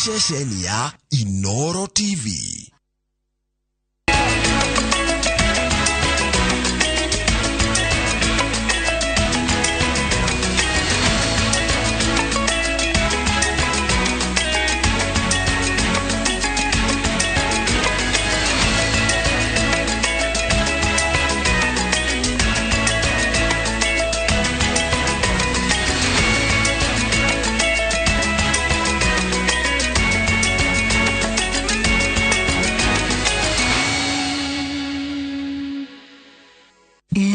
ceceni ya INooro TV.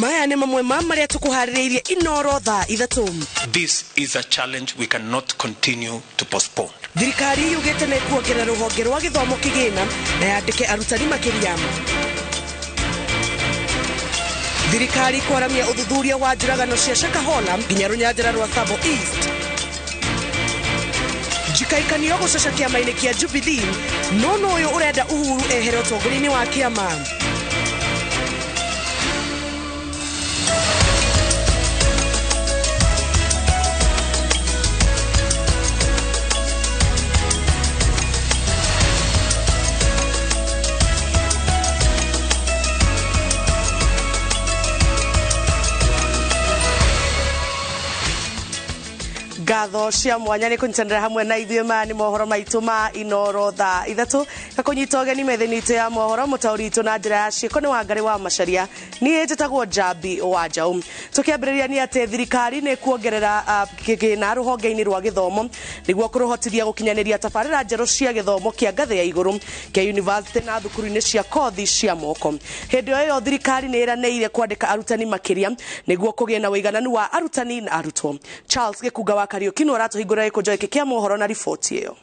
Maya nĩ mamwe ma marĩa tũkuharĩrĩirie INooro Thaa Ithatu. This is a challenge we cannot continue to postpone. Thirikari yugĩte nĩ kuongerera rũhonge rwa gĩthomo kĩgĩna na yandĩke arutani makĩria. Thirikari kwaramia ũthuthuria wa njũragano cia Shakahola nginya rũnyanjara rwa Thabo East. Njikaikanio gũcoca kĩama-inĩ kĩa Jubilee no ũyũ ũrenda Uhuru ehere ũtongoria-inĩ wa kĩama. Gatho cia mwanya nĩ kũnyitanĩra hamwe na ithuĩ maya nĩ mohoro maitũ ma INooro Thaa Ithatu. Gakũnyita ũgeni metha-inĩ itũ ya mohoro mũtaũri itũ na njĩra ya ciĩko nĩ Wangari wa Macharia. Niĩ njĩtagwo Njambi wa Njaũ. Tũkĩambĩrĩria nĩ atĩ thirikari nĩ kuongerera kĩgĩna rũhonge-inĩ rwa gĩthomo nĩguo kũrũhotithia gũkinyanĩria tabarĩra njerũ cia gĩthomo kĩa ngathĩ ya igũrũ kĩa university na thukuru-inĩ cia kothi cia moko. Hĩndĩ ĩyo thirikari nĩ ĩranĩire kwandĩka arutani makĩria nĩguo kũgĩe na ũigananu wa arutani na arutwo. Charles Gĩkunga wa Kariũki aratuhingũra gĩkũnjo gĩkĩ kĩa mohoro na riboti ĩyo.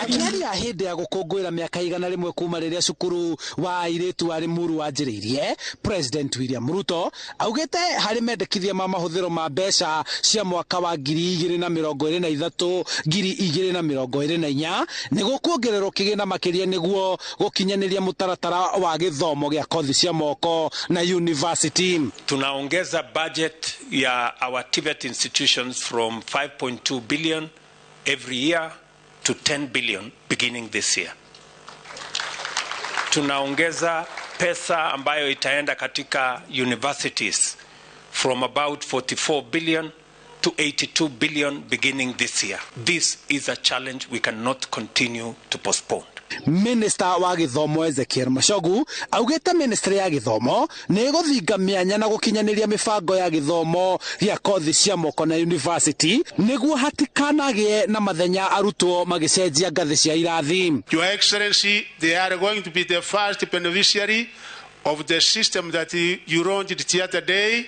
Akiari a hĩndĩ ya gũkũngũĩra mĩaka igana rĩmwe kuma rĩrĩa cukuru wa airĩtu wa INooro wanjĩrĩirie, President William Ruto augĩte harĩ mendekithia ma mahũthĩro ma mbeca cia mwaka wa 2023-2024 nĩguo kuongererwo kĩgĩna makĩria nĩguo gũkinyanĩria mũtaratara wa gĩthomo gĩa kothi cia moko na university. Tunaongeza budget ya our TVET institutions from 5.2 billion every year to 10 billion beginning this year. Tunaongeza pesa ambayo itaenda katika universities from about 44 billion to 82 billion beginning this year. This is a challenge we cannot continue to postpone. Minister wa gĩthomo Ezekiel Machogu augĩte ministry ya gĩthomo nĩ gũthinga mĩanya na gũkinyanĩria mĩbango ya gĩthomo gĩa kothi cia moko na university nĩguo hatikanagĩe na mathenya arutwo magĩcenjia ngathĩ cia irathi. Your Excellency, they are going to be the first beneficiary of the system that you launched the other day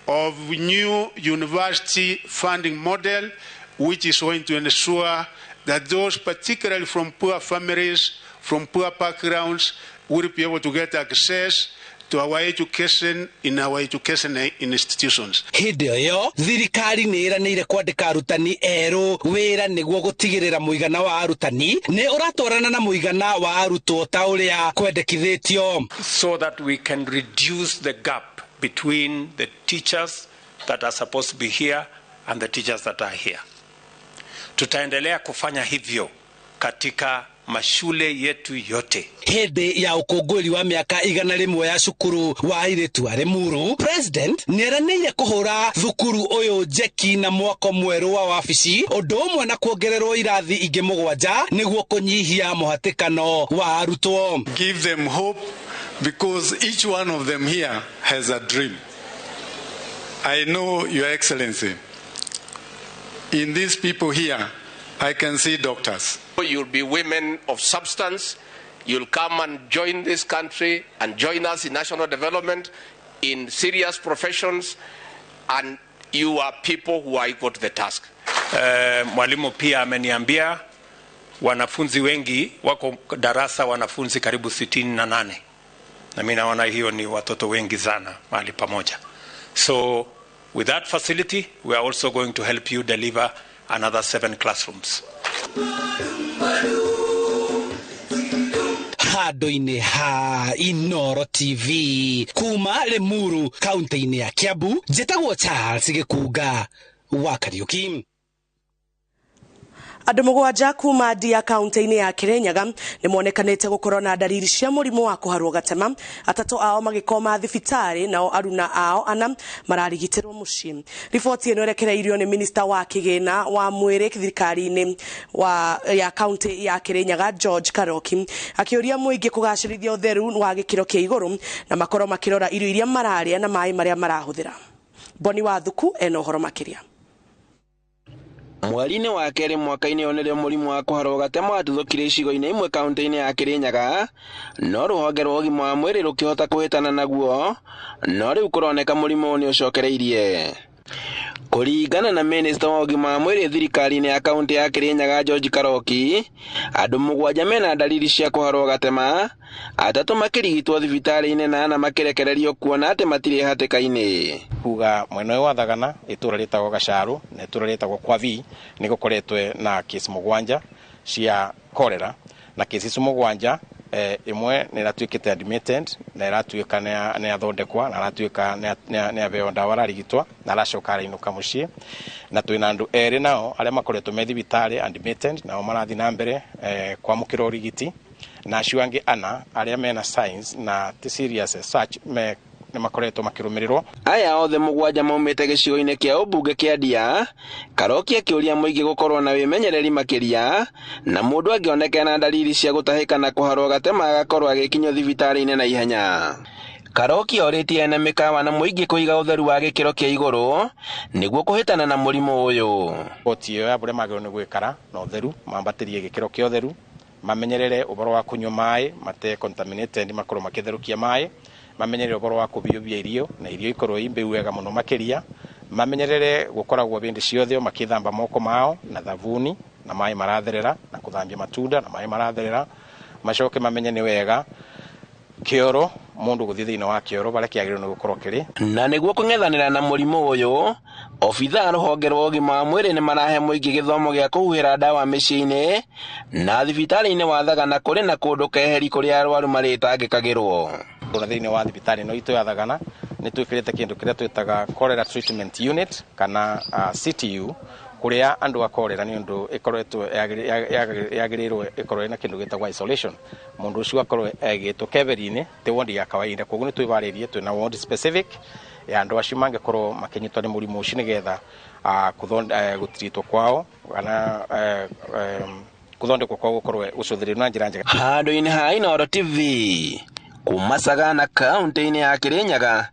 of new university funding model, which is going to ensure that those particularly from poor families, from poor backgrounds, will be able to get access to our education in our education institutions. Hĩndĩ ĩyo thirikari nĩ ĩranĩire kwandĩka arutani erũ wĩra nĩguo gũtigĩrĩra mũigana wa arutani nĩ ũratwarana na mũigana wa arutwo ta ũrĩa kwendekithĩtio, so that we can reduce the gap between the teachers that are supposed to be here and the teachers that are here. Tutaendelea kufanya hivyo katika mashule yetu yote. Hĩndĩ ya ũkũngũĩri wa mĩaka igana rĩmwe ya cukuru wa airĩtu wa INooro, President nĩ eranĩire kũhũra thukuru ũyũ njeki na mwako mwerũ wa wabici ũndũ ũmwe na kuongererwo irathi ingĩ mũgwanja nĩguo kũnyihia mũhatĩkano wa arutwo. Give them hope because each one of them here has a dream. I know, Your Excellency, in these people here, I can see doctors. You'll be women of substance. You'll come and join this country and join us in national development, in serious professions, and you are people who are equal to the task. Mwalimu pia ameniambia wanafunzi wengi wako darasa, wanafunzi karibu 68. Na mimi naona hiyo ni watoto wengi sana mahali pamoja. So with that facility, we are also going to help you deliver another 7 classrooms. Handũ-inĩ ha INooro TV kuma Limuru kaunti-inĩ ya Kiambu, njĩtagwo Charles Gĩkunga wa Kariũki. Andũ mũgwanja kuma Ndia kaunti-inĩ ya Kirinyaga nĩmonekanĩte gũkorwo na dalili cia mũrimũ wa kũharwo gatema, atatũ ao magĩkoma thibitarĩ, nao aruna ao ana mararigitirwo mũciĩ. Riboti ĩno ĩrekereirio nĩ minista wa kĩgĩna wa mwĩrĩ thirikari-inĩ ya kaunti ya Kirinyaga George Karoki, akĩũria mũingĩ kũgacĩrithia ũtheru wa gĩkĩro kĩa igũrũ na makorwo makĩrora irio iria mararĩa na maĩ marĩa marahũthĩra. Boni wa Thuku ena ũhoro makĩria. Mweri-inĩ wa kerĩ mwaka-inĩ onere mũrimũ wa kũharwo gatema watuthũkire icigo-inĩ imwe kaunti-inĩ ya Kirinyaga, no rũhonge rwa ũgima wa mwĩrĩ rũkĩhota kũhĩtana naguo, no rĩu kũroneka mũrimũ nĩ ũcokereirie. Kũringana na minista wa ũgima wa mwĩrĩ thirikari-inĩ ya kaunti ya Kirinyaga George Karoki, andũ mũgwanja mena dalili cia kũharwo gatema, atatũ makĩrigitwo thibitarĩ-inĩ na ana makĩrekererio kuona atĩ matirĩ hatĩka-inĩ. Kuga mwena ũyũ wa Thagana itũra rĩtagwo Gacaru na itũra rĩtagwo Kwavi nĩ gũkoretwe na kesi mũgwanja cia kolera, na kesi icio mũgwanja imwe nĩ ratuĩkĩte admitted na iratuĩka nĩ athondekwa na aratuĩka nĩ aveo ndawa ararigitwa na aracoka arainũka mũciĩ, na twĩna andũ erĩ nao arĩa makoretwo me thibitarĩ admitted nao marathi na mbere kwamũkĩra ũrigiti, na acio angĩ ana arĩa mena signs na ti serious such nĩ makoretwo makĩrũmĩrĩrwo. Aya othe mũgwanja maumĩte gĩcigo-inĩ kĩa ũmbunge kĩa Ndia, Karoki akĩũria mũingĩ gũkorwo na wĩmenyereri makĩria, na mũndũ angĩoneka na dalili cia gũtahĩka na kũharwo gatema agakorwo agĩkinywo thibitarĩ-inĩ na ihenya. Karoki orĩtie ene mĩkawa na mũingĩ kũiga ũtheru wa gĩkĩro kĩa igũrũ nĩguo kũhĩtana na mũrimũ ũyũ. Riboti ĩyo ya ũrĩa magĩrĩirwo nĩ gwĩkara na ũtheru, mambatĩrie gĩkĩro kĩa ũtheru, mamenyerere ũboro wa kũnyua maĩ mate contaminated, makorwo makĩtherũkia maĩ, mamenyerere ũboro wa kũbiũbia irio na irio ikorwo imbeu wega mũno makĩria, mamenyerere gũkoragwo bĩndĩ ciothe makĩthamba moko mao na thabuni na maĩ maratherera na kũthambia matunda na maĩ maratherera, macoke mamenye nĩ wega kĩoro mũndũ gũthiĩ thĩinĩ wa kĩoro barĩa kĩagĩrĩirwo nĩ gũkorwo kĩrĩ. Na nĩguo kũng'ethanĩra na mũrimũ ũyũ, obithaa rũhonge rwa ũgima wa mwĩrĩ nĩ marahe mũingĩ gĩthomo gĩa kũhuhĩra ndawa mĩciĩ-inĩ na thibitarĩ-inĩ wa Thagana kũrĩ na kũndũ keheri kũrĩa arwaru marĩtangĩkagĩrwo. Thĩinĩ wa thibitarĩ ĩno itũ ya Thagana nĩ twĩkĩrĩte kĩndũ kĩrĩa twĩtaga cholera treatment unit kana CTU, kũrĩa andũ a cholera nĩ ũndũ ĩkoretwo yagĩrĩirwo ĩkorwo na kĩndũ gĩtagwo isolation. Mũndũ ũcio akorwo agĩtwo keberi-inĩ ti wondi ya kawaida, koguo nĩ twĩbarĩrie twĩna ward specific ya andũ acio mangĩkorwo makĩnyitwo nĩ mũrimũ ũcio nĩgetha gũtiritwo kwao kana gũthondekwo kwao gũkorwo gũcũthĩrĩrio na njĩra njega. Handũ-inĩ ha INooro TV kuma Sagana kaunti-inĩ ya Kirinyaga,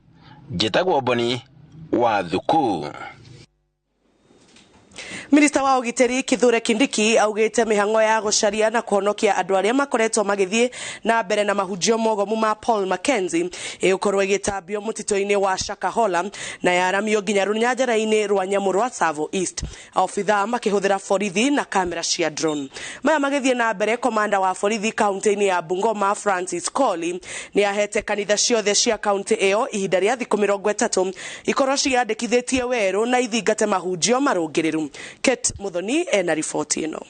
njĩtagwo Boni wa Thuku. Minista wa ũgitĩri Kithure Kindiki augĩte mĩhang'o ya gũcaria na kũhonokia andũ arĩa makoretwo magĩthiĩ na mbere na mahunjio mogomu ma Paul Mackenzie ĩgũkorwo ĩgĩtambio mũtitũ-inĩ wa Shakahola na yaramio nginya rũnyanjara-inĩ rwa nyamũ rwa Tsavo East, obithaa makĩhũthĩra borithi na kamera cia drone. Maya magĩthiĩ na mbere, komanda wa borithi kaunti-inĩ ya Bungoma Francis Koli nĩ ahete kanitha ciothe cia kaunti ĩyo ihinda rĩa thikũ 30 ikorwo ciandĩkithĩtie werũ na ithingate mahunjio marũngĩrĩru. Kate Muthoni ena riboti ĩno.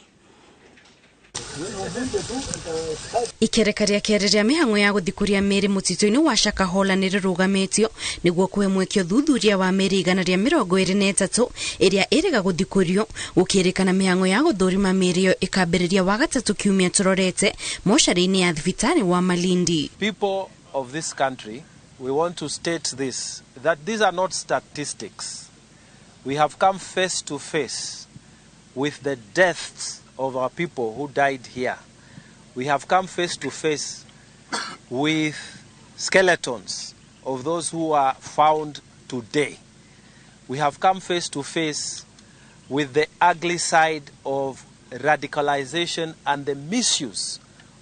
Ikereka rĩa kerĩ rĩa mĩhang'o ya gũthikũria mĩĩrĩ mũtitũ-inĩ wa Shakahola nĩ rĩrũgamĩtio nĩguo kũhe mweke ũthuthuria wa mĩĩrĩ 123 ĩrĩa ĩrĩga gũthikũrio, gũkĩrĩkana mĩhang'o ya gũthũrima mĩĩrĩ ĩyo ĩkambĩrĩria wagatatu kiumia tũrorete mocarĩ-inĩ ya thibitarĩ wa Malindi. People of this country, we want to state this, that these are not statistics. We have come face to face with the deaths of our people who died here. We have come face to face with skeletons of those who are found today. We have come face to face with the ugly side of radicalization and the misuse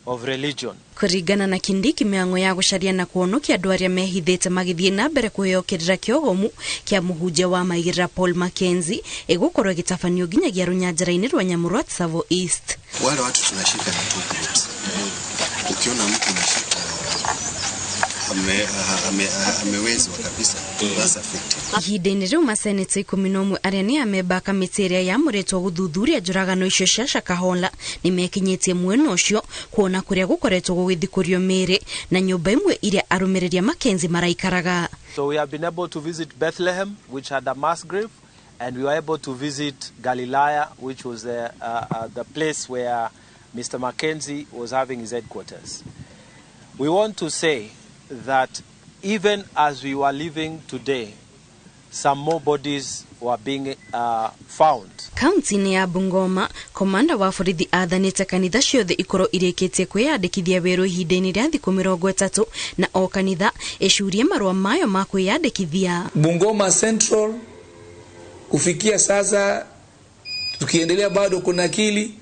of religion. Kũringana na Kindiki, mĩhang'o ya gũcaria na kũhonokia andũ arĩa mehithĩte magĩthiĩ na mbere kwĩyokĩrĩra kĩogomu kĩa mũhunjia wa maigĩrĩra Paul Mackenzie ĩgũkorwo ĩgĩtabanio nginyagia rũnyanjara-inĩ rwa nyamũ rwa Tsavo East. Wale watu tunashika na two groups. Ukiona mtu unashika amewezwa kabisa, that's affected. Ihinda-inĩ rĩu maseneta 11 arĩa nĩ amemba kamĩtĩ ĩrĩa yamũrĩtwo gũthuthuria njũragano icio cia Shakahola nĩ mekinyĩtie mwena ũcio kuona kũrĩa gũkoretwo gũgĩthikũrio mĩĩrĩ na nyũmba imwe iria arũmĩrĩria Mackenzie maraikaraga. So we have been able to visit Bethlehem, which had a mass grave, and we were able to visit Galilaya, which was the place where Mr. Mackenzie was having his headquarters. We want to say that even as we were living today, some more bodies were being found. Kaunti-inĩ ya Bungoma, komanda wa borithi athanĩte kanitha ciothe ikorwo irĩkĩtie kwĩyandĩkithia wĩra ihinda-inĩ rĩa thikũ 30 na o kanitha ĩcurie marũa mayo ma kwĩyandĩkithia. Bungoma Central kufikia sasa tukiendelea bado kunakili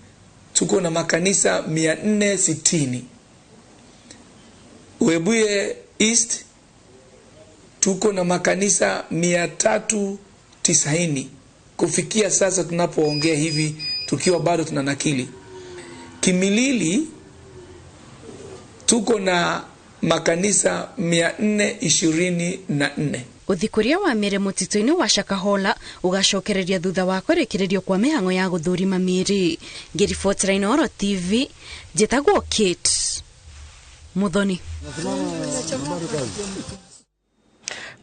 tuko na makanisa 460. Webuye East tuko na makanisa 390 kufikia sasa tunapoongea hivi tukiwa bado tunanakili. Kimilili tuko na makanisa 424. Uthikuria wa mĩĩrĩ mũtitũ-inĩ wa Shakahola ugacokereria thutha wa kũrĩkĩrĩrio kwa mĩhang'o ya gũthũrima mĩĩrĩ. Ngĩribotera INooro TV, njĩtagwo Kate Muthoni.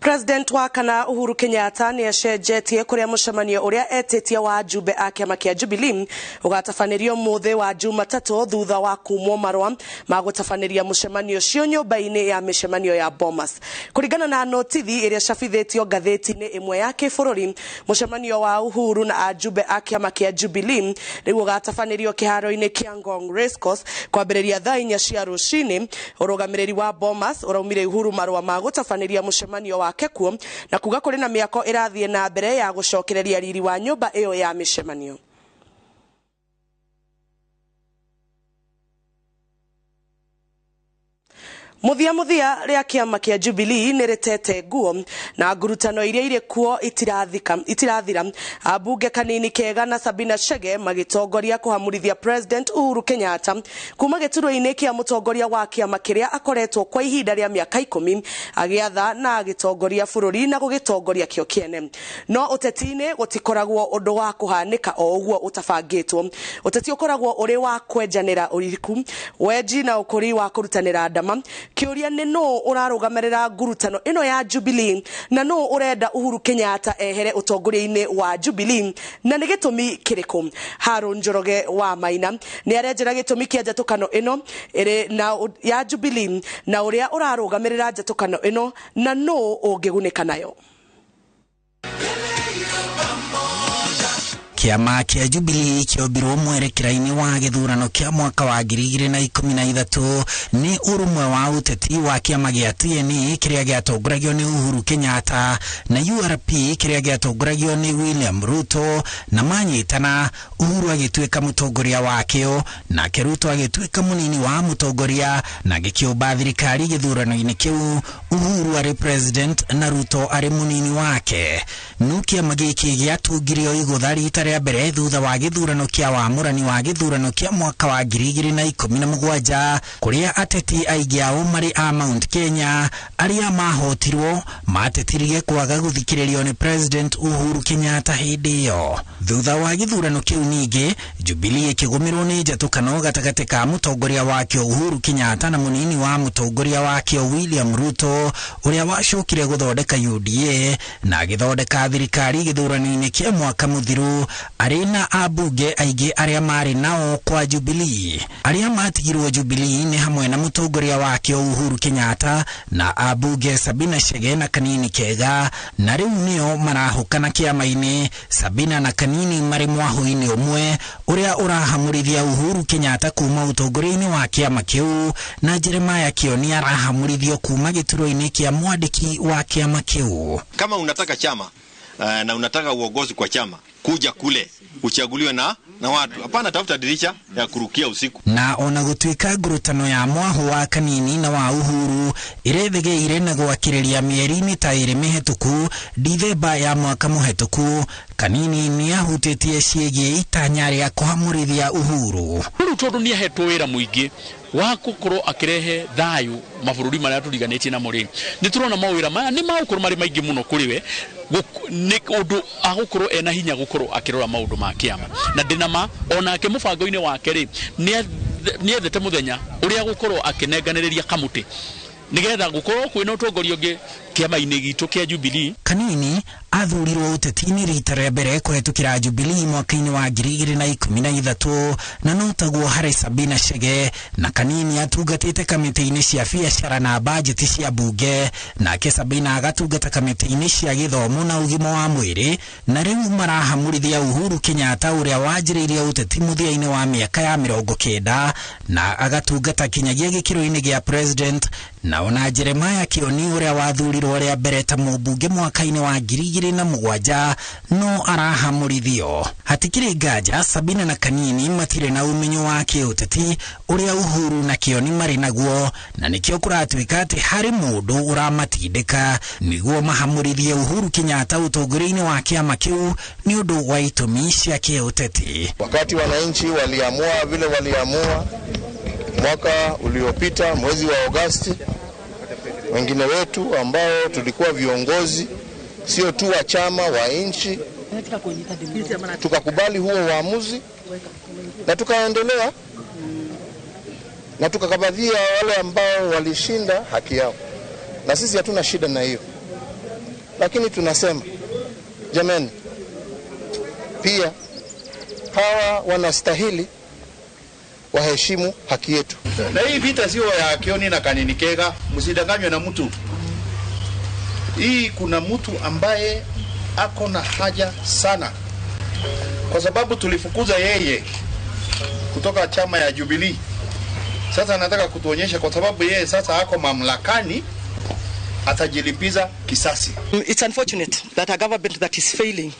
President wa kana Uhuru Kenyatta ni acenjetie kuria mucemanio uria etitie wa jumbe a kiama kia Jubilee ugatafanĩrio muthi wa Jumatatu thutha wa kumwo marwa ma gũtafanĩria mucemanio cio nyũmba-inĩ ya mĩcemanio ya Bomas. Kũringana na notithi iria cabithĩtio ngathĩti-inĩ ĩmwe ya kĩbũrũri, mucemanio wa Uhuru na ajumbe a kiama kia Jubilee rĩu ugatafanĩrio kĩharo-inĩ kia Ngong Racecourse kwambĩrĩria thaa 4 cia rũcinĩ. Ũrũgamĩrĩri wa Bomas ũraumire Uhuru marwa ma gũtafanĩria mucemanio wa kekuo na kuga kuri na miako irathie na mbere ya gucokereria riri wa nyumba iyo ya mishemanio. Muthia ria kiama kia Jubilee niretete nguo na ngurutano iria ire kuo itirathira. Abunge kanini Kega na Sabina Chege magitongoria kuhamurithia President Uhuru Kenyatta kuma gĩturwa-inĩ kia mutongoria wa kiama kiria akoretwo kwa ihinda ria miaka 10 agiatha na agitongoria bururi na gugitongoria kio kiene. No uteti-inĩ gutikoragwo undu wa kuhanika o uguo utabangĩtwo. Uteti ukoragwo uri wa kwenjanĩra ũririku, weji na ukuri wa kurutanĩra ndama. Kiuria ni no urarugamirira ngurutano ino ya Jubilee na no urenda Uhuru Kenyatta ehere utongoria-inĩ wa Jubilee na ni gitumi kiriku. Harun Njoroge wa Maina ni arenjera gitumi kia njatukano ino iri na ya Jubilee na uria urarugamirira njatukano ino na no ungigunika nayo. Kiama kia Jubilee kĩombirwo mwerekera-inĩ wa gĩthurano kĩa mwaka wa 2013 nĩ ũrũmwe wa ũteti wa kĩama gĩa TNA kĩrĩa gĩatongoragio nĩ Uhuru Kenyatta na URP kĩrĩa gĩatongoragio nĩ William Ruto, na manyitana Uhuru agĩtuĩka mũtongoria wakĩo na Ruto agĩtuĩka mũnini wa mũtongoria na gĩkĩũmba thirikari gĩthurano-inĩ kĩu, Uhuru arĩ president na Ruto arĩ mũnini wake. No kĩama gĩkĩ gĩatungirio igũtha rita rĩa mbere thutha wa gĩthurano kĩa wamũrani wa gĩthurano kĩa mwaka wa 2017 kũrĩa ateti aingĩ ao marĩ a Mount Kenya arĩa mahotirwo matetirie kwaga gũthikĩrĩrio nĩ President Uhuru Kenyatta hĩndĩ ĩyo. Thutha wa gĩthurano kĩu ningĩ, Jubilee ĩkĩgũmĩrwo nĩ njatũkano gatagatĩ ka mũtongoria wakĩo Uhuru Kenyatta na mũnini wa mũtongoria wakĩo William Ruto ũrĩa wacokire gũthondeka UDA na agĩthondeka thirikari gĩthurano-inĩ kĩa mwaka mũthiru arĩ na abunge aingĩ arĩa marĩ nao kwa Jubilee. Arĩa matigirwo Jubilee nĩ hamwe na mũtongoria wakĩo Uhuru Kenyatta na abunge Sabina Chege na Kanini Kega, na rĩu nĩo marahũkana kĩama-inĩ. Sabina na Kanini marĩ mwahũ-inĩ ũmwe ũrĩa ũrahamũrithia Uhuru Kenyatta kuma ũtongoria-inĩ wa kĩama kĩu, na Jeremiah Kioni arahamũrithio kuma gĩturwa-inĩ kĩa mwandĩki wa kĩama kĩu. Kama unataka chama na unataka uongozi kwa chama, kuja kule uchaguliwe na watu. Hapana tafuta dirisha ya kurukia usiku. Na ona gũtuĩka ngurutano ya mwaho wa Kanini na wa Uhuru irethegeire na gwakĩrĩria mĩeri ta ĩrĩ mĩhetũku, Dithemba ya mwaka mũhetũku, Kanini nĩ ahutĩtie ciĩgiĩ itanya rĩa kũhamũrithia Uhuru. Uhuru tondũ nĩ ahetwo wĩra mũingĩ wa gũkorwo akĩrehe thayũ mabũrũri marĩa tũriganĩtie namo rĩ, nĩ turona mawĩra maya nĩ magũkorwo marĩ maingĩ mũno kũrĩ we, nĩ ũndũ agũkorwo ena hinya gũkorwo akĩrora maũndũ ma kĩama na ndĩnama onake mũbango-inĩ wake rĩ nĩ ethete mũthenya ũrĩa gũkorwo akĩnenganĩrĩria kamũtĩ nigetha gũkorwo kwĩna ũtongoria ũngĩ kĩama-inĩ gitũ kĩa Jubilee. Kanini athurirwo uteti-ini rita rĩa mbere kũhetũkĩra Jubilee mwaka-inĩ wa 2013 na no taguo harĩ Sabina Chege na kanini atungatĩte kamĩtĩ-inĩ cia biacara na bajeti cia bunge, nake Sabina agatungata kamĩtĩ-inĩ cia gĩthomo na ũgima wa mwĩrĩ, na rĩu marahamũrithia Uhuru Kenyatta ũrĩa wanjĩrĩirie uteti mũthia-inĩ wa mĩaka ya 90 na agatungata kinyagia gĩkĩro-inĩ gĩa president, na ona Jeremiah Kioni ũrĩa wathurirwo rĩa mbere ta mũmbunge mwaka-inĩ wa 2007 no arahamũrithio. Hatikĩrĩ nganja Sabina na kanini matirĩ na ũmenyo wa kĩũteti ũrĩa Uhuru na Kioni marĩ naguo, na nĩkĩo kũratuĩka atĩ harĩ mũndũ ũramatindĩka nĩguo mahamũrithie Uhuru Kenyatta ũtongoria-inĩ wa kĩama kĩu nĩ ũndũ wa itũmi cia kĩũteti. Wakati wananchi waliamua vile waliamua mwaka uliopita mwezi wa Agosti, wengine wetu ambao tulikuwa viongozi sio tu wa chama wa nchi tukakubali huo uamuzi na tukaendelea na tukakabadhia wale ambao walishinda haki yao, na sisi hatuna shida na hiyo, lakini tunasema jamani, pia hawa wanastahili waheshimu haki yetu. Na hii vita sio ya Kioni na Kanini Kega, msidanganywe na mtu. Hii kuna mtu ambaye ako na haja sana, kwa sababu tulifukuza yeye kutoka chama ya Jubilee. Sasa anataka kutuonyesha kwa sababu yeye sasa ako mamlakani atajilipiza kisasi. It's unfortunate that a government that is failing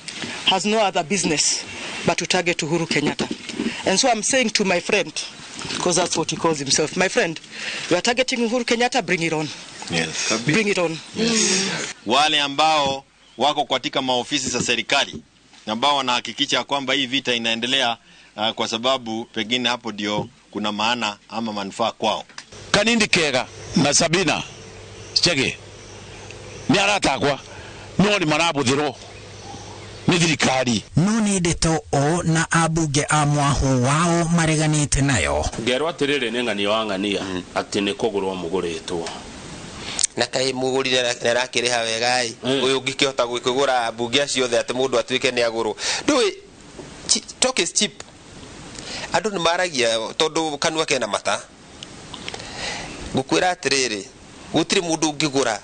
has no other business but to target Uhuru Kenyatta. And so I'm saying to my friend, because that's what he calls himself, my friend, we are targeting Uhuru Kenyatta, bring it on. Yes. Bring it on. Yes. Wale ambao wako katika maofisi za serikali ambao wanahakikisha kwamba hii vita inaendelea kwa sababu pengine hapo ndio kuna maana ama manufaa kwao. Kanini Kega na Sabina Chege ni aratakwa no ni marabuthiro ni thirikari no ni ndeto o na abunge a mwahu wao mareganite nayo. Ngerwa tirire ni ng'ani wa ng'ania ati ni kugurwa muguritwo na kai muguri nerakiriha wegai uyu ngikihota gwikugura bunge ciothe ati mundu atuike ni aguru ndui talk is cheap. Andu ni maragia tondu kanua kena mata gukwira atiriri gutiri mundu ngigura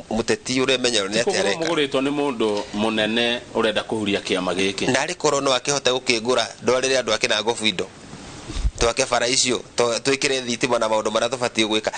muteti ure menyero ni ati areka muguritwo ni mundu munene urenda kuhuria kiama giki na ri korono akihota gukigura ndorire andu akina gofido twake fara icio twikire thitima na maundu mara tubatie gwika.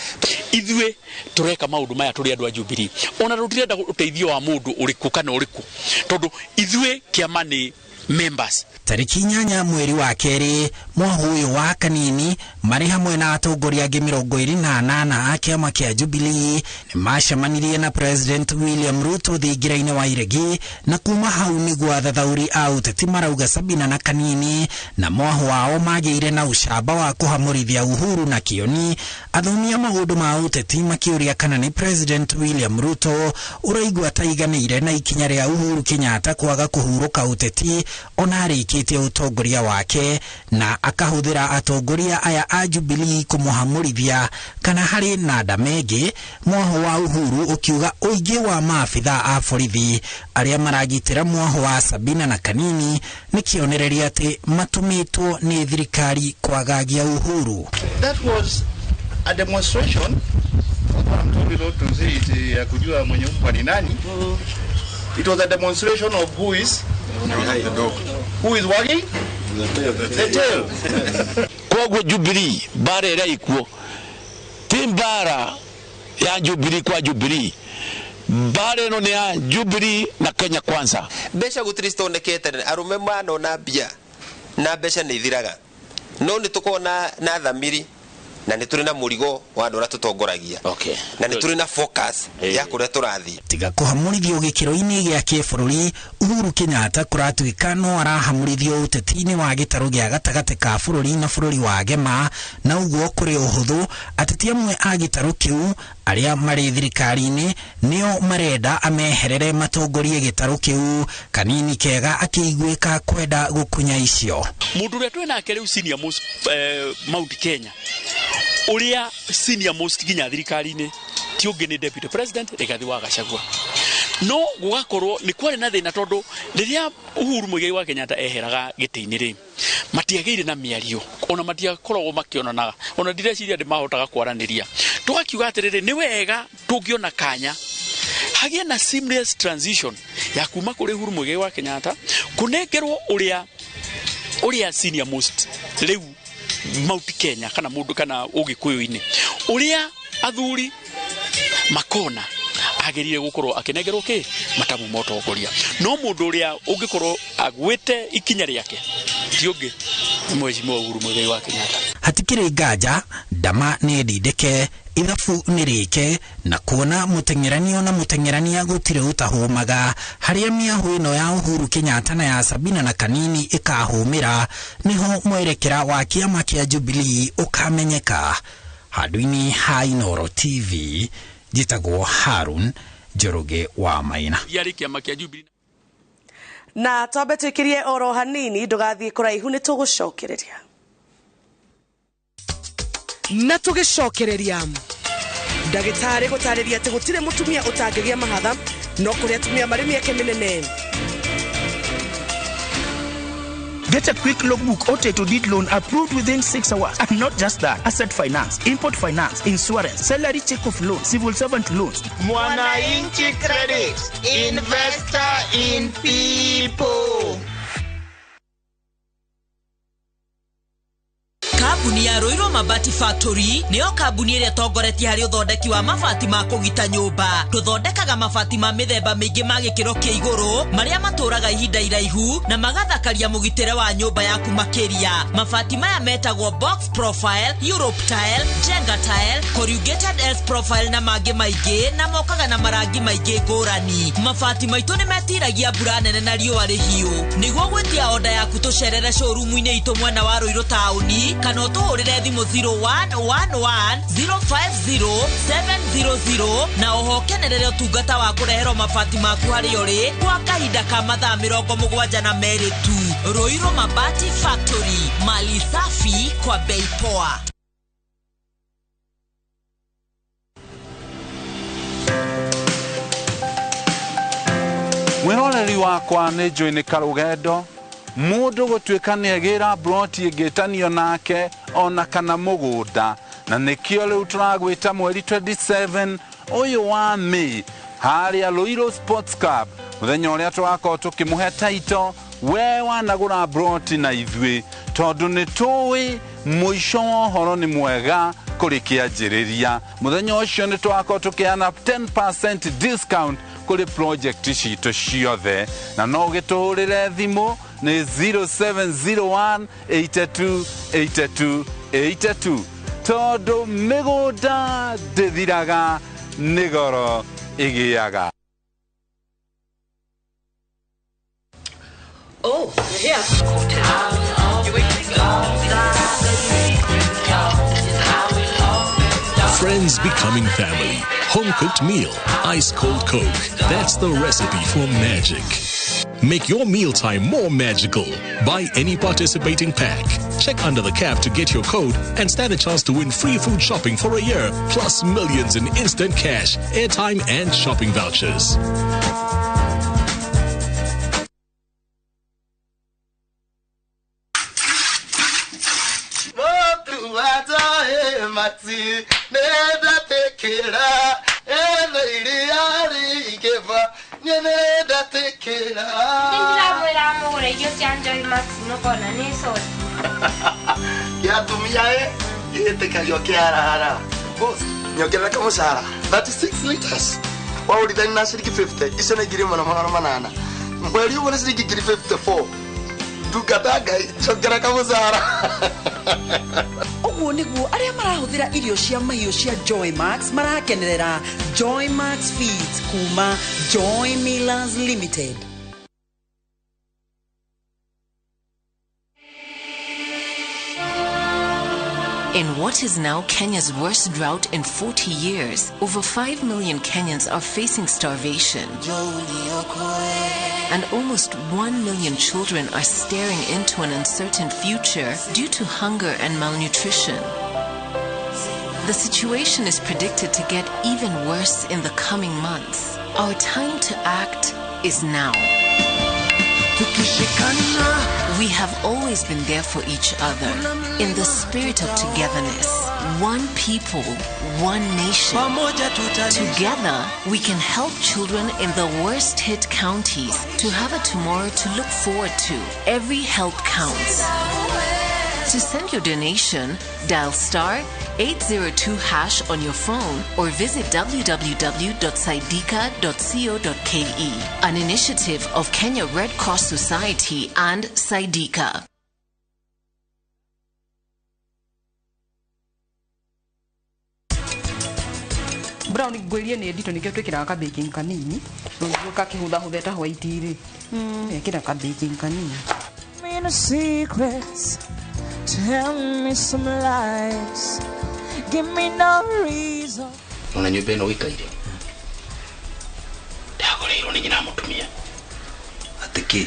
Ithwe tureka maundu maya turi andu a Jubilee ona rutirenda uteithio wa mundu uriku kana uriku tondu ithwe kiama ni members. Tariki 8 mweri wa keri mwahu uyu wa kanini mari hamwe na atongoria angĩ 28 a kĩama kĩa Jubilee ni macemanirie na President William Ruto thingira-inĩ wa iregi, na kuma hau nĩguo athathauri a ũteti marauga Sabina na kanini na mwahu wao magĩire na ucamba wa kũhamũrithia Uhuru na Kioni. Athomia maũndũ ma ũteti makĩũria kana ni President William Ruto ũraigua ta iganĩire na ikinya rĩa Uhuru Kenyatta kwaga kũhurũka ũteti ona arĩkĩtie utongoria wake na akahũthĩra atongoria aya a Jubilee kũmũhamũrithia kana harĩ na ndamenge. Mwaho wa Uhuru ukiuga ũingĩ wa maabitha a borithi arĩa maragitĩra mwaho wa Sabina na kanini nĩ kĩonereria atĩ matũmĩtwo nĩ thirikari kwagagia Uhuru. That was a demonstration. I'm told not to say it ya kujua mwenye umpa ni nani. It was a demonstration of who is wagging the tail. Kwa Jubilee bare ira ikuo timbara ya Jubilee kwa Jubilee bare no ni ya Jubilee na Kenya Kwanza. Besha gutiristo nekete arume mano na bia na besha ni thiraga no ni tukona na thamiri na ni turi na murigo wa andu tutongoragia. Okay. Na ni turi na focus ya kuria turathi tiga kuhamurithio gikiro-ini gia kibũrũri. Uhuru Kenyatta kuratuĩka no arahamurithio ũteti-inĩ wa gĩtarũ gĩa gatagatĩ ka bũrũri na bũrũri wa Gema, na ũguo kũrĩ ũhũthũ ateti amwe a gĩtarũ kĩu arĩa marĩ thirikari-inĩ nĩo marenda ameherere matongorie gĩtarũ kĩu. Kanini Kega akĩiguĩka kwenda gũkunya icio. Mundu ũrĩa twĩnake rĩu senior most Mount Kenya uria senior most ginya thirikari-inĩ ti ũngĩ ni deputy president Rigathi wa Gachagua. no gugakorwo ni kwari na thina tondu riria Uhuru Muigai wa Kenyatta eheraga giti-ini ri matiageire na miario ona matiakoragwo makionanaga ona ndireciria ndi mahotaga kwaraniria tugakiuga atiriri ni wega tungiona kanya hagie na seamless transition ya kuma kuri Uhuru Muigai wa Kenyatta kunengerwo uria senior most riu Mount Kenya kana mundu kana Ugikuyu-ini uria athuri makona agerire gukorwo akinengerwo ki matamu motongoria no mundu uria ungikorwo agwite ikinya riake tiungi Mheshimiwa Uhuru Muigai wa Kenyatta. Hatikiri nganja ndama ni ndindike ithabu ni rike na kuona mutengeranio na mutengerania gutire utahumaga haria miahu ino ya Uhuru Kenyatta na ya Sabina na Kanini ikahumira niho mwerekera wa kiama kia Jubilee ukamenyeka. Haduini ha INooro TV jitagwo Harun Njoroge wa Maina. Yari kiama kia Jubilee na twambe twikirie oro hanini ndugathie kuraihu ni tugucokereria na tugicokereria ndagitari gutariria ati gutire mutumia utangigia mahatha no kuri atumia mari mieke minene. Get a quick logbook OTE to deed loan approved within 6 hours. And not just that, asset finance, import finance, insurance, salary check of loan, civil servant loans. Mwananchi Credit, investor in people. Kambuni ya Roiro Mabati Factory niyo kambuni iria tongoretie hari uthondeki wa mabati ma kugita nyumba. Tuthondekaga mabati ma mithemba mingi ma gikiro kia iguru maria maturaga ihinda iraihu na magathakaria mugitire wa nyumba yaku makiria. Mabati maya metagwo box profile, Europe tile, Jenga tile, corrugated S profile na mangi maingi na mokaga na marangi maingi ngurani. Mabati maitu ni metiragia mbura nene na riũa rĩhiũ. Niguo gwetia order yaku tucerere showroom-ini itu mwena wa Roiro tauni kana utuhurire thimu 0111050700 na uhokenerere utungata wa kurehero mabati maku hari uri kwa kahinda ka mathaa 72 tu. Roiro Mabati Factory, mali safi kwa bei poa. Mwiroreri wakwa ni Joini Karugendo mundu gutuika ni agira broti igitanio nake ona kana mugunda na nikio riu turagwita mweri 27 uyu wa Mei haria Roiro Sports Club muthenya uria twakorwo tukimuhe title we wanagura broti na ithui tondu ni tuwi muico wa horo ni mwega kuri kianjiriria. Muthenya ucio ni twakorwo tukiana 10% discount kuri project ciito ciothe na no gituhurire thimu ni 0701828282 tondu migunda ndithiraga nigoro igiaga. Oh, you're here. Friends becoming family. Home-cooked meal. Ice-cold Coke. That's the recipe for magic. Make your mealtime more magical. Buy any participating pack. Check under the cap to get your code and stand a chance to win free food shopping for a year, plus millions in instant cash, airtime, and shopping vouchers. Nyongera kama sara 36 liters wa ulidhani na shilingi 50 isha na girima na manana mweli uko na shilingi 54 dukataga nyongera kama sara Oguo niguo aria marahuthira irio cia mahiũ cia Joy Max marakenerera Joy Max Feeds kuma Joy Millers Limited. In what is now Kenya's worst drought in 40 years, over 5 million Kenyans are facing starvation. And almost 1 million children are staring into an uncertain future due to hunger and malnutrition. The situation is predicted to get even worse in the coming months. Our time to act is now. We have always been there for each other in the spirit of togetherness. One people, one nation. Together, we can help children in the worst hit counties to have a tomorrow to look forward to. Every help counts. To send your donation, dial *802# on your phone or visit www.saidika.co.ke, an initiative of Kenya Red Cross Society and Saidika. Brown gwĩrie nĩ ndito nĩkĩo twĩkĩraga ka baking kanini nũka kĩhũthahũthe ta white rĩ ekĩra ka baking kanini. Me no secrets, tell me some lies, give me no reason. Ona nyumba ĩno wĩkaire ndagoreirwo nĩ nyina mũtumia atĩkĩ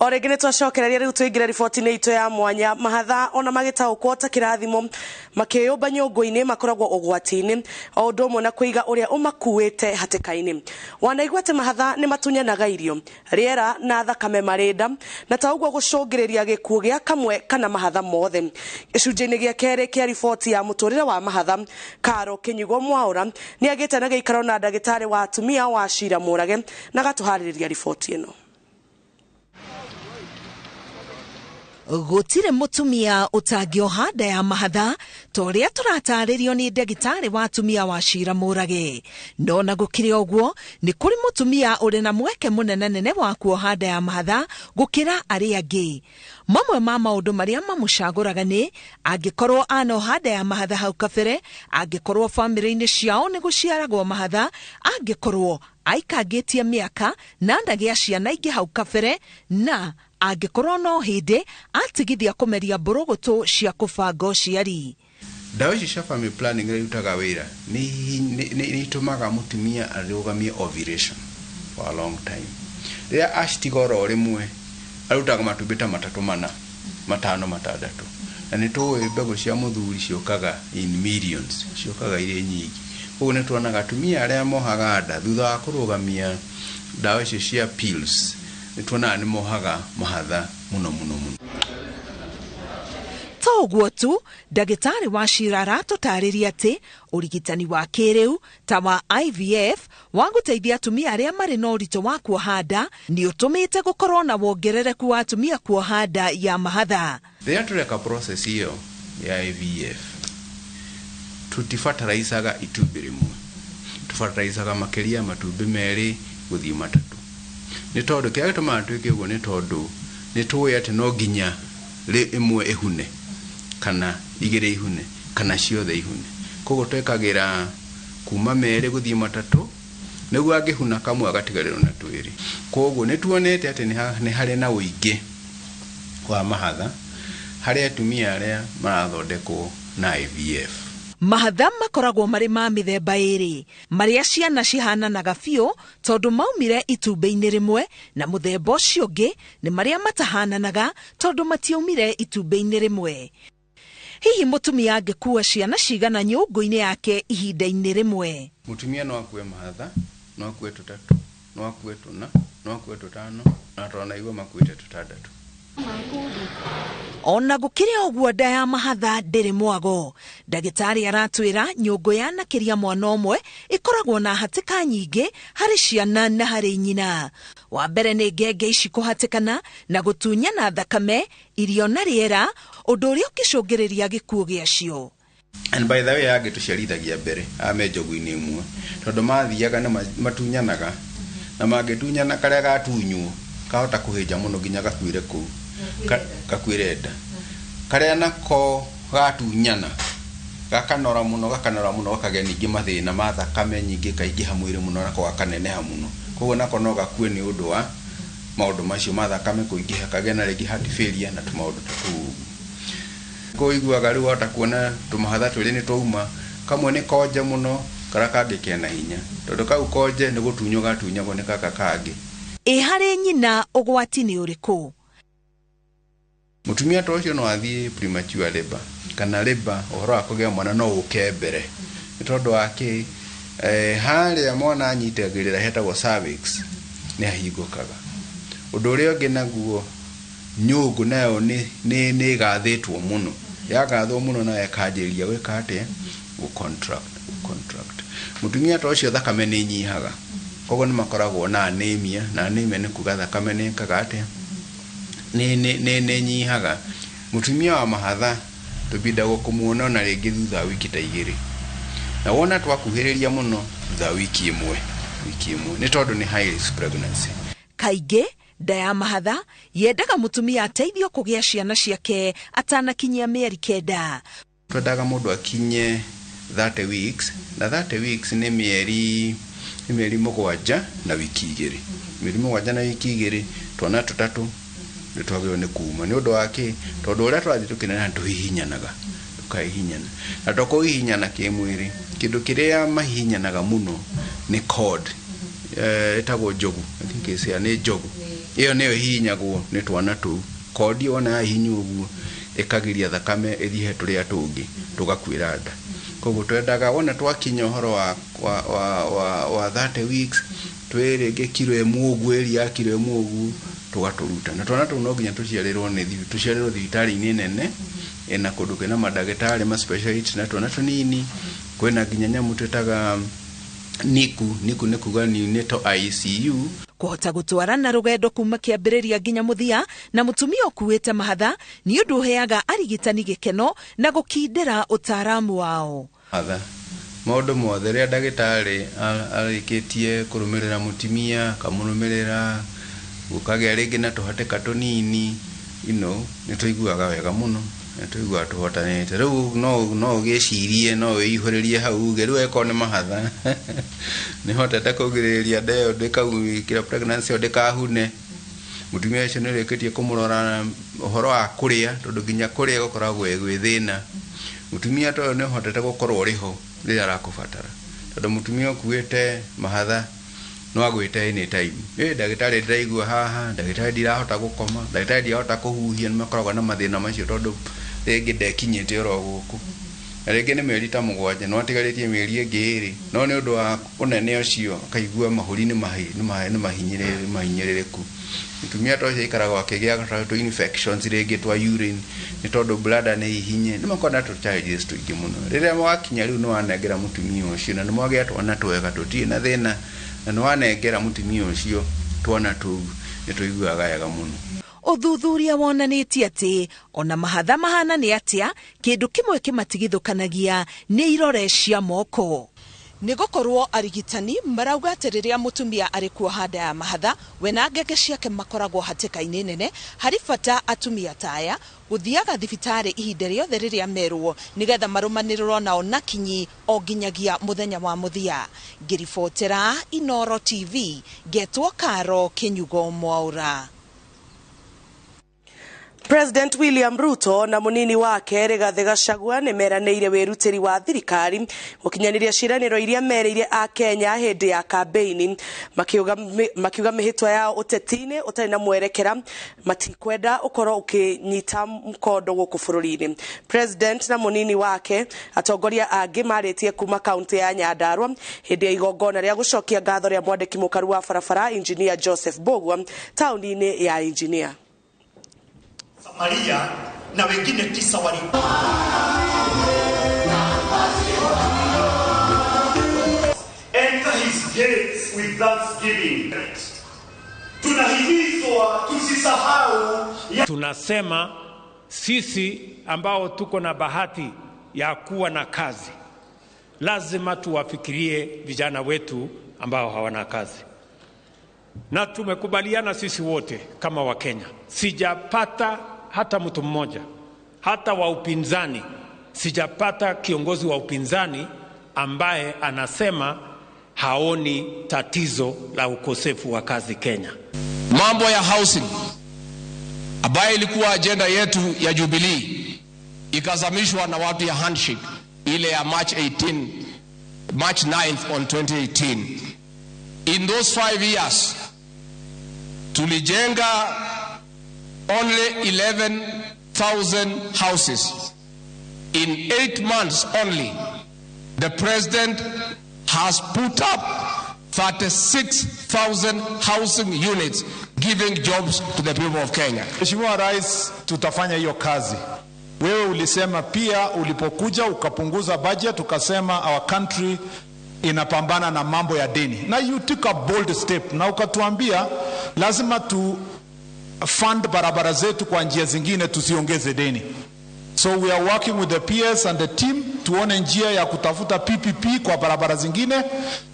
Oregene twacokereria riu tuingira riboti-inĩ itũ ya mwanya. Mahatha ona magĩtaũkwo ta kĩrathimo makĩyũmba nyũngũ-inĩ makoragwo ũgwati-inĩ o ũndũ ũmwe na kũiga ũrĩa ũmakuĩte hatĩka-inĩ. Wanaigua atĩ mahatha nĩ matunyanaga irio, rĩera na thakame marĩ nda na ta ũguo gũcũngĩrĩria gĩkuũ gĩa kamwe kana mahatha mothe. Gĩcunjĩ-inĩ gĩa kerĩ kĩa riboti ya mũtũrĩre wa mahatha, Karo Kĩnyugo Mwaũra nĩ agĩte na gĩikaro na ndagĩtarĩ wa atumia wa Ciira Mũrage na gatũharĩrĩria riboti ĩno. Gũtirĩ mũtumia ũtangĩoha nda ya mahatha ta ũrĩa tũratarĩrio nĩ ndagĩtarĩ wa atumia wa Ciira Mũrage. No na gũkĩrĩ ũguo nĩ kũrĩ mũtumia ũrĩ na mweke mũnene wa kuoha nda ya mahatha gũkĩra arĩa angĩ. Mamwe ma maũndũ marĩa mamũcagũraga nĩ angĩkorwo anoha nda ya mahatha hau kabere, angĩkorwo bamĩrĩ-inĩ ciao nĩ gũciaragwo mahatha, angĩkorwo aikangĩtie mĩaka na ndagĩa ciana ingĩ hau kabere, na angĩkorwo no hĩndĩ atigithia kũmeria mbũrũgũtũ cia kũbanga ũciari. Ndawa ici cia family planning rĩa irutaga wĩra nĩ itũmaga mũtumia arũgamie ovulation for a long time. Rĩrĩa acitiga oro rĩmwe arutaga matumbĩ ta matano matandatũ, na nĩ tũĩ mbegũ cia mũthuri ciũkaga in millions, ciũkaga irĩ nyingĩ. Ũguo nĩ tuonaga atumia arĩa mohaga nda thutha wa kũrũgamia ndawa ici cia pills nĩ tuonaga nĩ mohaga mahatha mũno. To ũguo tu, ndagĩtarĩ wa Ciira aratũtarĩria atĩ ũrigitani wa kĩrĩu ta wa IVF wa gũteithia atumia arĩa marĩ na ũritũ wa kuoha nda nĩ ũtũmĩte gũkorwo na wongerereku wa atumia kuoha nda ya mahatha. Rĩrĩa tũreka process ĩyo ya IVF tutibataraicaga itumbĩ rĩmwe, tubataraicaga makĩria matumbĩ merĩ gũthiĩ matatũ. Nĩ tondũ kĩrĩa gĩtũmaga twĩke ũguo nĩ tondũ nĩ tũĩ atĩ no nginya ĩmwe ĩhune kana igĩrĩ ihune kana ciothe ihune. Koguo twekagĩra kuma merĩ gũthiĩ matatũ nĩguo angĩhuna kamwe agatigarĩrwo na twĩrĩ. Koguo nĩ tuonete atĩ nĩ harĩ na ũingĩ wa mahatha harĩ atumia arĩa marathondekwo na IVF. Mahatha makoragwo marĩ ma mĩthemba ĩrĩ, marĩa ciana cihananaga biũ tondũ maumire itumbĩ-inĩ rĩmwe, na mũthemba ũcio ũngĩ nĩ marĩa matahananaga tondũ matiaumire itumbĩ-inĩ rĩmwe. Hihi mũtumia angĩkua ciana cigana nyũngũ-inĩ yake ihinda-inĩ rĩmwe? Mũtumia no akue mahatha, no akue tũtatũ, no akue tũna, no akue tũtano, na twanaigua makuĩte tũtandatũ. Ona gũkĩrĩ ũguo nda ya mahatha ndĩrĩ mwago, ndagĩtarĩ aratwĩra nyũngũ ya nakĩria mwana ũmwe ĩkoragwo na hatĩka nyingĩ harĩ ciana na harĩ nyina. Wa mbere nĩ ngenge ici kũhatĩkana na gũtunyana thakame, irio na rĩera, ũndũ ũrĩa ũkĩcũngĩrĩria gĩkuũ gĩacio. And by the way agĩtũciarithagia mbere ame njogu-inĩ ĩmwe tondũ mathiaga na matunyanaga, na mangĩtunyana karĩa gatunywo kahota kũhĩnja mũno nginya gakuĩre kũu gakuĩre nda. Karĩa nako gatunyana gakanora mũno gakagĩa ningĩ mathĩna ma thakame nyingĩ kaingĩha mwĩrĩ mũno, nako gakaneneha mũno. Koguo nako no gakue nĩ ũndũ wa maũndũ macio ma thakame kũingĩha, kagĩa na rĩngĩ heart failure na tũmaũndũ ta tũu. ko iguaga riu atakuona tumahatha tuli ni twauma kamwe ni koje muno karakage kena hinya tondu kau koje ni gutunyo gatunyagwo ni kaka kangi hari nyina ugwati ni uriku mutumia tocio no athie premature labor kana labor ohoro akogea mwana no ukembere tondu wake hali ya mwana anyitagirira hetagwo cervix ni ahingukaga undu uria ungi naguo nyungu nayo ni gathitwo muno yagathwo muno na yakanjiria gwika atia contract mutumia tocio thakame ni nyihaga kogo ni makoragwo na anemia ni kuga thakame ni kaga atia ni nyihaga mutumia wa mahatha tubidagwo kumuona na ringi thutha wiki ta igiri na wona twakuhiriria muno thutha wiki imwe ni tondu ni high risk pregnancy kaige nda ya mahatha yendaga mutumia ateithio kugia ciana ciake atanakinyia mieri 9 twendaga mundu akinye 30 weeks na 30 weeks ni mieri 7 na wiki 2 mieri 7 na wiki 2 twana tutatu nitwagio ni kuma ni undu wake tondu uria twathi tukinena tuhihinyanaga tukahihinyana na tukohihinyana kimwiri kindu kiria mahihinyanaga muno ni cord etagwo jogu I think isia ni jogu iyo niyo hihinyagwo ni twana tu cord ona hihinyu uguo ikagiria thakame ithie turia tungi tugakwira nda koguo twendaga wona twakinya uhoro wa 30 weeks twirege kilo emu uguo eria kilo emu uguo tugaturuta na twana tu no nginya tuciarirwo thibitari nene ena kundu kena madagitari ma specialist na twana tunini kwena nginya nyamu twetaga niku ni kuga ni neto ICU kuhota gutwarana rugendo kuma kiambiriria nginya muthia na mutumia ukuite mahatha ni undu uheaga arigitani gikeno na gukindira utaaramu wao atha maundu mothe ria dagitari arikitie kurumirira mutumia kamurumirira ukagea ringi na tuhateka tunini ni tuiguaga wega muno tuigua tuhotanite riu no gicirie no wihuririe hau geru eko ni mahatha ni hotete kugiriria ndeo ndikawikira pregnancy ndikahune mutumia ucio ni rikitie kumurora uhoro wa kuria tondu nginya kuria gukoragwo gwithina mutumia to ni hotete gukorwo riho rira rakubatara tondu mutumia ukuite mahatha no agwite any time dagitari ndaigua haha dagitari ndirahota gukoma dagitari ndirahota kuhuhia ni makoragwo na mathina macio tondu ringi ndekinyite oro guku ringi ni mieri ta 7 no atigaritie mieri ingi iri no ni undu wa unene ucio akaigua mahuri ni mahinyirireku mutumia tocio ikaragwo akigia to infections ringi twa urine ni tondu bladder ni ihinye ni makona to challenges tuingi muno riria mwakinya riu no wanengera mutumia ucio na ni mwagia twana twega tutie na thina na no wanengera mutumia ucio twana tu ni tuiguaga wega muno uthuthuria wonanitie ati ona mahatha mahana ni atia kindu kimwe kimatigithukanagia ni irore cia moko ni gukorwo arigitani marauga atiriria mutumia ari kuohanda ya mahatha we na ngenge ciake makoragwo hatikaini nene hari bata atumia taya guthiaga thibitari ihinda riothe riria merwo nigetha marumanirwo nao na kinyi o nginyagia muthenya wa muthia ngiribotera INooro TV getwo Karo Kinyugo Mwaura. President William Ruto na munini wake Rigathi Gachagua ni meranĩire wĩrutĩri wa thirikari gũkinyaniria ciranĩro iria mereire a Kenya hĩndĩ ya campaign makiuga mĩhĩtwa yao ũteti-inĩ ũtarĩ na mwerekera matikwenda ũkorwo ũkĩnyita mkondo gũkũ bũrũri-inĩ. President na munini wake atongoria angĩ marĩtie kuma kaunti ya Nyandarua hĩndĩ ya igongona rĩa gũcokia ngatho rĩa mwandĩki mũkaru wa barabara Engineer Joseph Bogwa taũni-inĩ ya Engineer Maria na wengine 9 wali enter his gates with thanksgiving. Tunahimizwa tusisahau. Tunasema sisi ambao tuko na bahati ya kuwa na kazi lazima tuwafikirie vijana wetu ambao hawana kazi. Na tumekubaliana sisi wote kama Wakenya. Sijapata hata mtu mmoja, hata wa upinzani, sijapata kiongozi wa upinzani ambaye anasema haoni tatizo la ukosefu wa kazi Kenya. Mambo ya housing ambayo ilikuwa agenda yetu ya Jubilee ikazamishwa na watu ya handshake ile ya March 9th on 2018. In those 5 years tulijenga only 11,000 houses. In 8 months only, the president has put up 36,000 housing units, giving jobs to the people of Kenya. Mheshimiwa Rais, tutafanya hiyo kazi. Wewe ulisema pia ulipokuja ukapunguza budget, ukasema our country inapambana na mambo ya deni. Na you took a bold step na ukatuambia lazima tu fund barabara zetu kwa njia zingine, tusiongeze deni. So we are working with the PS and the team tuone njia ya kutafuta PPP kwa barabara zingine,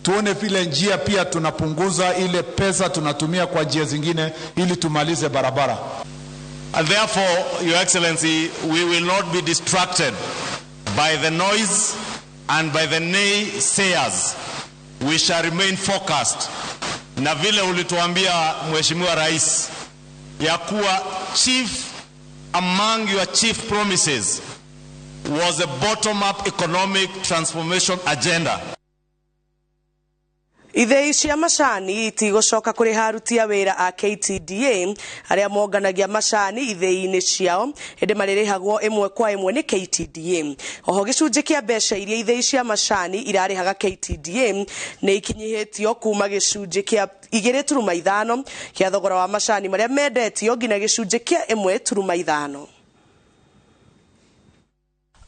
tuone vile njia pia tunapunguza ile pesa tunatumia kwa njia zingine ili tumalize barabara. And therefore, Your Excellency, we will not be distracted by the noise and by the naysayers. We shall remain focused. Na vile ulituambia Mheshimiwa Rais ya kuwa among your chief promises was a bottom-up economic transformation agenda. Ithei cia macani itigocoka kuri haruti a wira a KTDA aria monganagia macani ithei-ini ciao hindi maririhagwo imwe kwa imwe ni KTDA. Oho gicunji kia mbeca iria ithei cia macani irarihaga KTDA ni ikinyihitio kuma gicunji kia 2.5 kia thogora wa macani maria mendetio ngina gicunji kia 1.5.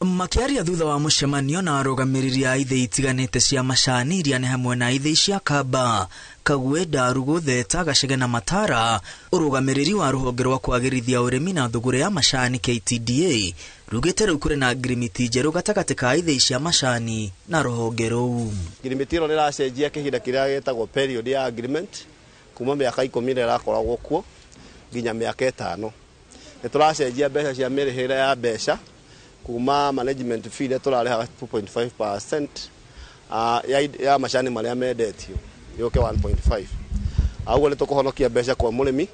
Makiaria thutha wa mucemanio na arugamiriri a ithei itiganite cia macani iria ni hamwe na ithei cia Kamba, Kagwe, Ndarugu, Theta, Gacege na Matara, urugamiriri wa ruhonge rwa kwagirithia urimi na thugura ya macani KTDA rugite riu kuri na ngirimiti njeru gatagati ka ithei cia macani na ruhonge ruu. Ngirimiti ro niracenjia kihinda kiria getagwo period ya agreement kuma miaka 10 irakoragwo kuo nginya miaka 5. Nituracenjia mbeca cia mirihira ya mbeca kuma management fee turariha 2.5% ya macani maria mendetio yoke 1.5. Aguo ni tukuhonokia mbeca kwa murimi.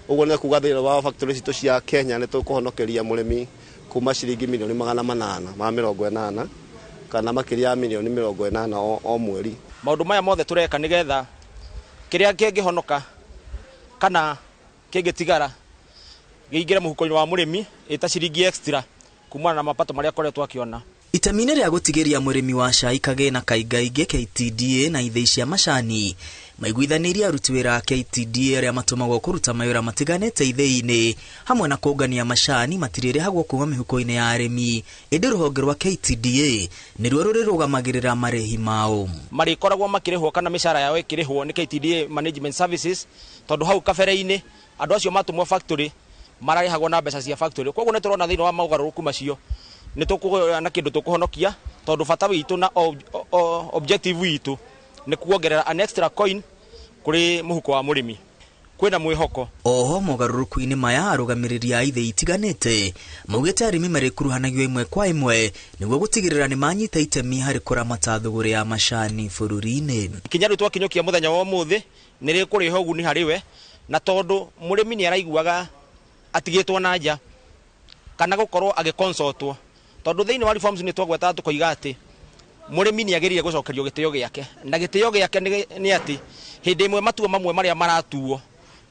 Uguo ni kuga thira wa factories itu cia Kenya ni tukuhonokeria murimi kuma ciringi milioni 880 kana makiria milioni 80 o mweri. Maundu maya mothe tureka nigetha kiria kingihonoka kana kingitigara giingire muhuko-ini wa murimi ita ciringi extra kumana na mapato maria koretwo akiona. Itamine ria gutigiria murimi wa cai kage na kaigaige KTDA na ithei cia macani maiguithanirie aruti wira a KTDA aria matumagwo kuruta mawira matiganite ithei-ini hamwe na kungania macani matiririhagwo kuma mihuko-ini ya arimi. Indi ruhonge rwa KTDA niruo rurirugamagira marehi mao marikoragwo makirihwo kana mishara yao ikirihwo ni KTDA Management Services tondu hau kabere-ini andu acio matumwo factory mararihagwo na mbeca cia factory. Koguo ni turona thiini wa maugaruruku macio ni tukuona kindu tukuhonokia tondu bata witu na objective witu ni kuongerera an extra coin kuri muhuko wa murimi kwina mwihoko. Oho mugaruruku-ini maya arugamiriri a ithei itiganite maugite arimi marikuruhanagio imwe kwa imwe niguo gutigirira ni manyita itemi hari kuramata thugura ya macani bururi-ini. Ikinya ritu twakinyukia muthenya wa umuthi ni rikuriho uguni hariwe na tondu murimi ni araiguaga atigitwo na nja kana gukorwo agiconsultwo tondu thiini wa reforms ni twagweta tukoiga ati murimi ni agirire gucokerio gitio giake na gitio giake ni ati hindi imwe matuo mamwe maria maratuo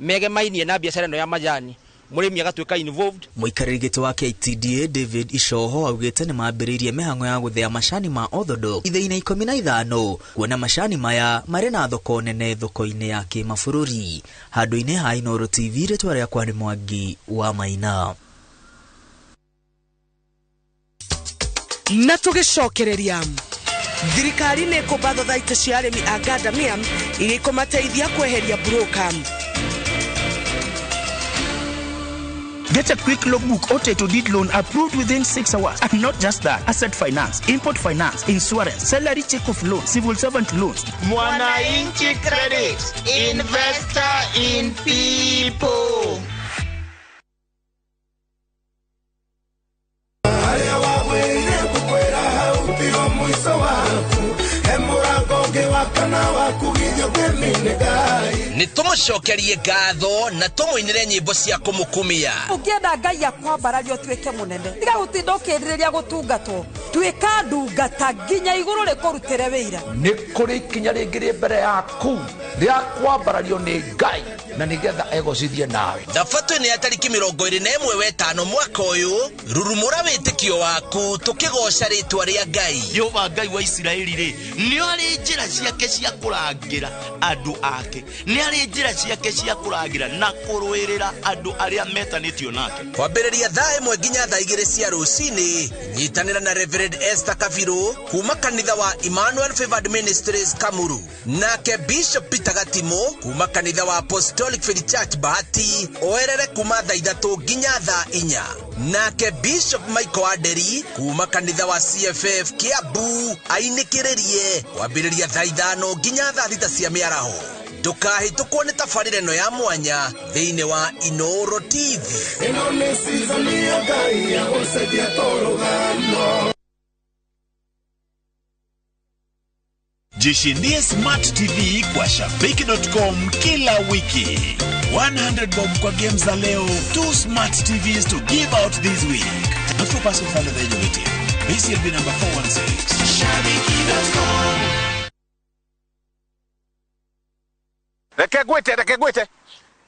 mege mainie na biashara no ya majani murimi agatuika involved. Muikariri giti wa KTDA David Ishoho augite ni mambiririe mihango ya guthia macani ma orthodox ithei-ini 15 kuona macani maya mari na thoko nene thoko-ini ya kimabũrũri. Handu-ini ha INooro TV ritwa riakwa ni Mwangi wa Maina. Na tugicokereria thirikari ni kubatho thaite cia arimi a Gadamia iria ikumateithia kweheria broker. Get a quick logbook or to deed loan approved within 6 hours. And not just that, asset finance, import finance, insurance, salary check of loan, civil servant loans. Mwananchi Credit, investor in people. Wakana nitumucokerie ngatho na tumuinire nyimbo cia kumukumia. Ukienda Ngai akwambarario tuike munene tiga gutinda ukiririria gutungatwo tuika ndungata nginya iguru rikurutire wira. Ni kuri kinya ringiri mbere yaku ria kwambarario ni Ngai na nigetha egocithie nawe. Thabatũ ni ya tariki 21 wetano mwaka uyu rurumura witikio waku tukigoca ritwa ria Ngai. Yehova Ngai wa Isiraeli ri ni ari njira ciake cia kurangira andu ake, ni ari njira ciake cia kurangira na kurwirira andu aria metanitio nake. Kwambĩrĩria thaa 1 nginya thaa 2 cia rũcinĩ nyitanĩra na Reverend Esther Kabiru kuma kanitha wa Emmanuel Favored Ministries Kamuru, nake Bishop Peter Gatimo kuma kanitha wa Apostolic Faith Church Bahati oerere kuma thaa 3 nginya thaa 4, nake Bishop Michael Aderi kuma kanitha wa CFF Kiambu ainikĩrĩrie kwambĩrĩria thaa 5 nginya thaa 6 cia mĩaraho. Ndũkahĩtũkwo nĩ tabarĩra ĩno ya mwanya thĩinĩ wa INooro TV. Ĩno nĩ season ya Ngai ya gũcenjia tũrũgano. Jishindie Smart TV kwa shabiki.com kila wiki. 100 bob kwa games za leo, 2 Smart TVs to give out this week. Not for person under the age of 18. BCLB number 416. Shabiki.com. Reke gwete.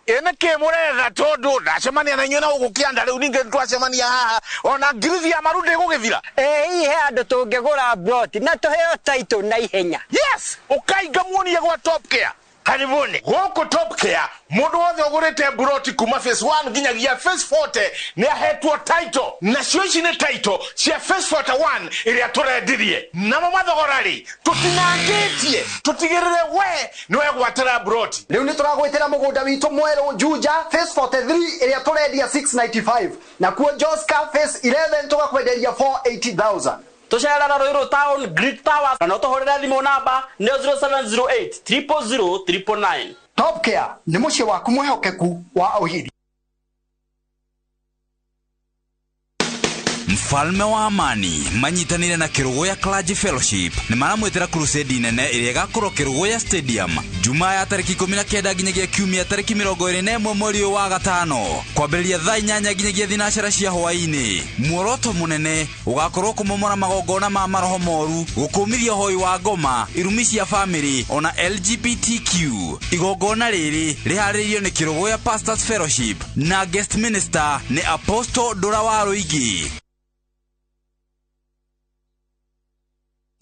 Ene ke muretha tondu ndacemania na inyuĩ na ũgũkĩanda rĩu ningĩ twacemania haha ona ngirithi ya marundi gũgĩthira. Ihe andũ tũngĩgũra Drought na tũheo title na ihenya. Yes, ũkainga muonie gwa Top Care. Karibuni. Gũkũ Top Care mundu wothe ũgũrĩte Drought kuma phase 1 nginyagia phase 40 nĩ ahetwo title. Na cio ici nĩ title cia phase 41 ĩrĩa tũrendirie. Namo mathogora rĩ tũtinangĩtie tũtigĩrĩre we nĩwe gwatĩra Drought. Rĩu nĩ tũragwĩtĩra mũgũnda witũ mwerũ Juja phase 43 ĩrĩa tũrendia 695 na kuo Joska phase 11 tũgakwenderia 480,000. Tushayara Royal Town Grid Towers na notohorera thimo namba 0708 000 999. Top Care nĩ mũciĩ waku mwehokeku wa ũhiri. Mfalme wa amani manyitanire na Kirugoya Clergy Fellowship ni maramwetera crusade nene ĩrĩa ĩgakorwo Kirugoya Stadium Jumaa ya tariki 19 nginyagia Kiumia tariki 21 mweri wa gatano kwambĩrĩria thaa 8 nginyagia thinacara cia hwaĩ-inĩ. Muoroto munene ugakorwo kumomora magongona ma maroho moru, gũkũmithia hoi wa ngoma, irumi cia family ona LGBTQ. Igongona rĩrĩ rĩharĩrĩirio nĩ Kirugoya Pastors Fellowship na guest minister ni Apostle Dora wa Roigi.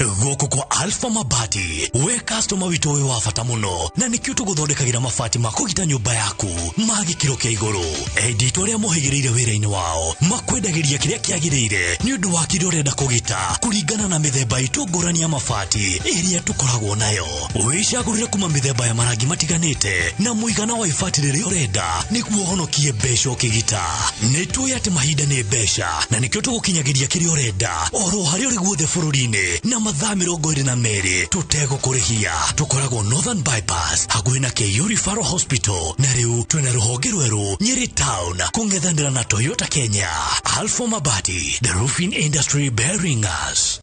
Gũkũ kwa Alpha Mabati we customer witũ wĩ wa bata mũno na nĩkĩo tũgũthondekagĩra mabati ma kũgita nyũmba yaku ma gĩkĩro kĩa igũrũ. Enditũ arĩa mohĩgĩrĩire wĩra-inĩ wao makwendagĩria kĩrĩa kĩagĩrĩire nĩ ũndũ wa kĩrĩa ũrenda kũgita kũringana na mĩthemba itũ ngũrani ya mabati ĩrĩa tũkoragwo nayo. Wĩcagũrĩre kuma mĩthemba ya marangi matiganĩte na mũigana wa ibati rĩrĩa ũrenda nĩguo ũhonokie mbeca ũkĩgita. Nĩtũĩ atĩ mahinda nĩ mbeca na nĩkĩo tũgũkinyagĩria kĩrĩa ũrenda oro harĩa ũrĩ guothe bũrũri-inĩ na mathaa 22 tutegũkũrĩhia. Tũkoragwo Northern Bypass hakuhĩ na KU Referral Hospital na rĩu twĩna rũhonge rwerũ Nyeri Town kũng'ethanĩra na Toyota Kenya. Alpha Mabati, the roofing industry bearing us.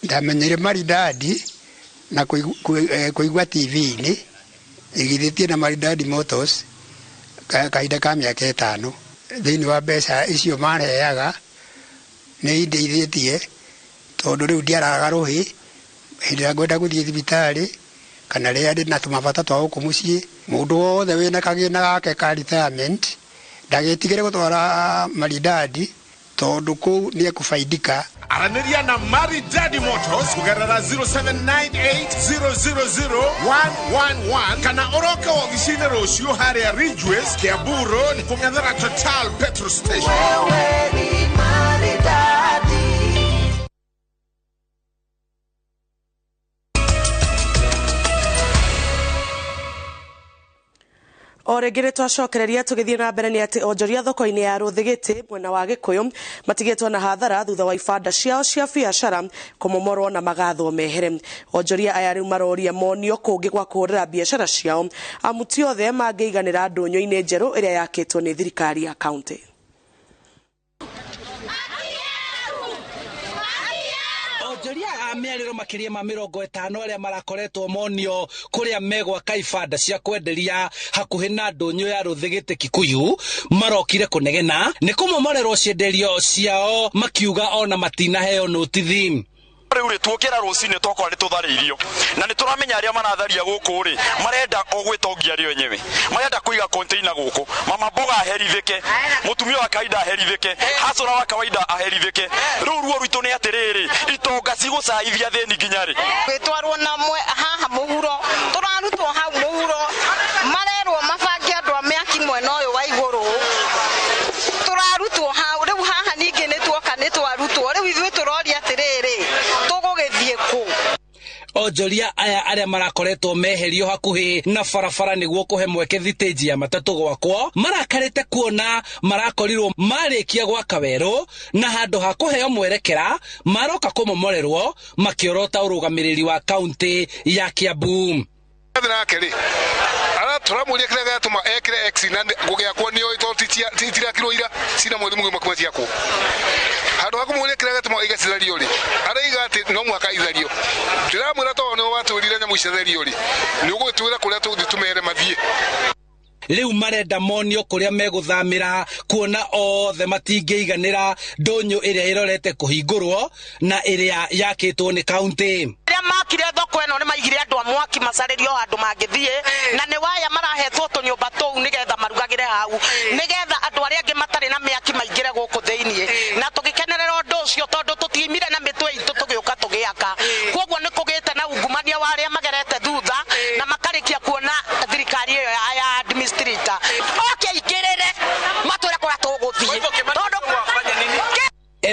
Ndamenyire maridadi na kuigua TV-inĩ igithĩtie na Maridadi Motors kahinda ka mĩaka 5 thĩinĩ wa mbeca icio mareaga nĩ indeithĩtie tondũ rĩu ndiaraga rũhĩ hĩndĩ ĩrĩa ngwenda gũthiĩ thibitarĩ kana rĩrĩa ndĩ na tũmabata twa gũkũ mũciĩ. Mũndũ wothe wĩna kagĩna gake ka retirement ndagĩtigĩre gũtwara Maridadi tondũ kũu nĩ ekũfaidika. Aranĩria na Maridadi Motors kugerera 0798000111 kana oroka wabici-inĩ rũciũ harĩa Ridgeways Kiambu Road kũng'ethera Total Petrol Station. Wewe ni Maridadi. Oregere twacokereria tugithie na mbere ni ati onjoria thoko-ini ya Ruthigiti mwena wa Gikuyu matigitwo na hathara thutha wa ibanda ciao cia biacara kumomorwo na magathwo mehere. Onjoria aya riu maroria monio kungi gwa kurira biacara ciao amuti othe mangĩiganĩra ndũnyũ-inĩ njerũ ĩrĩa yakĩtwo nĩ thirikari ya kaunti. mĩarĩro makĩria ma 50 arĩa marakoretwo monio kũrĩa megwaka ibanda cia kwenderia hakuhĩ na ndũnyũ ya Rũthĩgĩtĩ Kikuyu marokire kũnegena nĩ kũmomorerwo cienderio ciao makiuga ona matinaheo notithi. Riu tuokera rucini twakwa nitutharĩirio na nituramenya aria maratharia guku ri marenda ogwitongia ri wenyewe marenda kuiga container guku mama boga aherithike mutumia wa kawaida aherithike hasora wa kawaida aherithike riu ruo rwitu ni atiriri itonga cigucaithia theni nginyari gwitwarwo na haha muhuro turarutwo hau muhuro marerwo mabange andu a miaki mwena uyu wa iguru turarutwo hau riu haha ningi nitwoka nitwarutwo riu ithuĩ turoria atiriri tugugithie ku. Onjoria aya arĩa marakoretwo meherio hakuhĩ na barabara nĩguo kũhe mweke thitĩnji ya matatũ gwakwo marakarĩte kuona marakorirwo marĩkia gwaka werũ na handũ ha kũheo mwerekera maroka kũmomorerwo makĩorota ũrũgamĩrĩri wa kaunti ya Kiambu. Turamuria kile gatuma ekire x na gugiakwo ni oito titira kiroira sina mwezi mwe mwezi yako hado hakumuria kile gatuma igacirario ri araiga ati no mwaka ithario ndiramwira to no watulire nyamu icirario ri ni ugutwira kuria tutumere mathie. Riu marenda monio kuria meguthamira kuona othe matingĩiganĩra ndũnyũ ĩrĩa ĩrorete kũhingũrwo na ĩrĩa yakĩtwo nĩ kaunti. Makire thoko eno ni maigire andu a mwaki macaririo andu mangithie na ni waya marahetwo tunyumba tou nigetha marugagire hau nigetha andu aria angi matari na miaki maingire guku thiini na tugikenerera undu ucio tondu tutiimire na mitwe itu tugiuka tugiaka kwoguo ni kugite na ungumania wa aria magerete thutha na makarikia kuona thirikari iyo ya administrator ikirire matwire kuria tuguthie tondu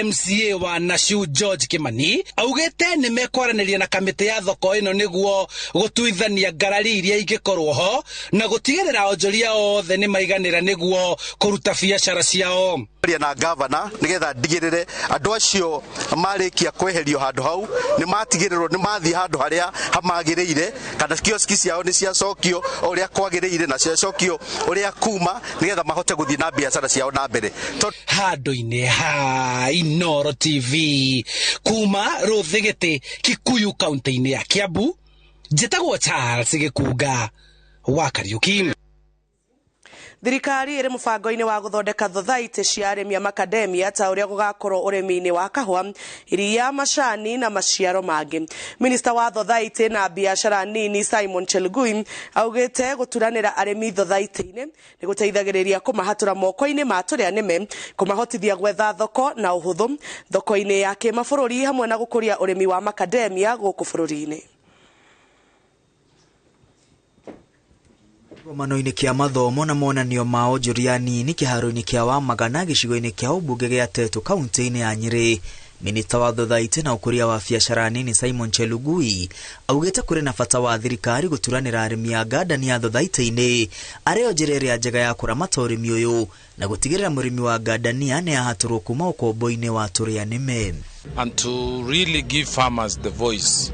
MCA wa Nashu George Kimani augete nĩ mekwaranĩria na kamĩtĩ ya thoko ĩno nĩguo gũtuithania ngarari iria ingĩkorwo ho na gũtigĩrĩra onjoria othe nĩ maiganĩra nĩguo kũruta biacara ciao. Na governor nigetha ndigirire andu acio marikia kweherio handu hau ni matigirirwo ni mathi handu haria hamagiriire kana kioski ciao ni ciacokio uria kwagiriire na ciacokio uria kuma nigetha mahote guthii na biacara ciao na mbere handu-ini ha INooro TV kuma Rũthĩgĩtĩ Kikuyu kaunti-ini ya Kiambu njĩtagwo Charles Gĩkunga wa Kariuki. Thirikari ĩrĩ mũbango-inĩ wa gũthondeka thothaitĩ cia arĩmi a macadamia ta ũrĩa gũgakorwo ũrĩmi-inĩ wa kahũa, iria, macani na maciaro mangĩ. Minista wa thothaitĩ na biacara nini Simon Chelugui augĩte gũturanĩra arĩmi thothaitĩ-inĩ nĩ gũteithagĩrĩria kũmahatũra moko-inĩ ma tũrĩa nĩme, kũmahotithia gwetha thoko na ũhũthũ thoko-inĩ ya kĩmabũrũri hamwe na gũkũria ũrĩmi wa macadamia gũkũ bũrũri-inĩ. Mano-inĩ kĩa mathomo na monanio ma onjoria nini kĩharo-inĩ kĩa Wamagana gĩcigo-inĩ kĩa ũmbunge gĩa Tetu kaunti-inĩ ya Nyĩrĩ, minista wa thothaitĩ na ũkũria wa biacara nini Simon Chelugui augĩte kũrĩ na bata wa thirikari gũturanĩra arĩmi a ngandani ya thothaitĩ-inĩ arĩ njĩra ĩrĩa njega ya kũramata ũrĩmi ũyũ na gũtigĩrĩra mũrĩmi wa ngandania nĩ ahatũrwo kuma ũkombo-inĩ wa tũrĩa nĩme. And to really give farmers the voice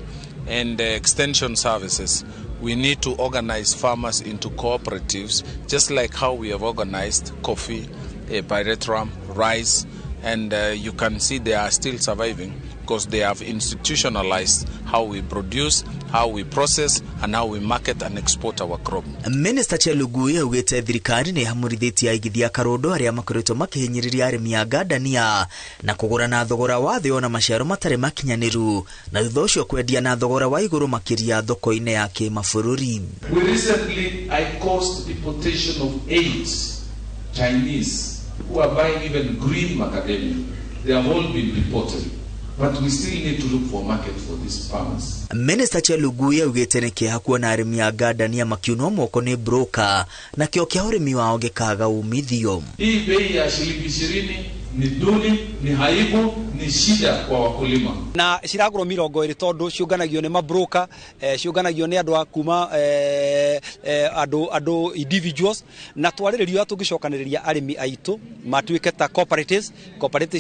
and extension services, we need to organize farmers into cooperatives, just like how we have organized coffee, pyrethrum, rice, and you can see they are still surviving because they have institutionalized how we produce, how we process, and how we market and export our crop. Minister Chelugui augĩte thirikari nĩ hamũrithĩtie aigithia karondo arĩa makoretwo makĩhinyĩrĩria arĩmi a ngandania na kũgũra na thogora wa thĩ ona maciaro matarĩ makinyanĩru na thutha ũcio kwendia na thogora wa igũrũ makĩria thoko-inĩ ya kĩmabũrũri. We recently caused deportation of 8 Chinese who are buying even green macadamia. They have all been deported. But we still need to look for a market for these farmers. Minister Chelugui augĩte nĩ kĩeha kuona arĩmi a ngandania makiunwo moko nĩ broker na kĩo kĩa ũrĩmi wao gĩkaga umithio. Hii bei ya shilingi 20 ni duni, ni haibu, ni shida kwa wakulima. Na ciragũrwo 20 tondu ciũnganagio nĩ mabroker, ciũnganagio nĩ andũ akuma andũ individuals na twarĩrĩrio tũngĩcokanĩrĩria arĩmi aitũ matuĩke ta cooperatives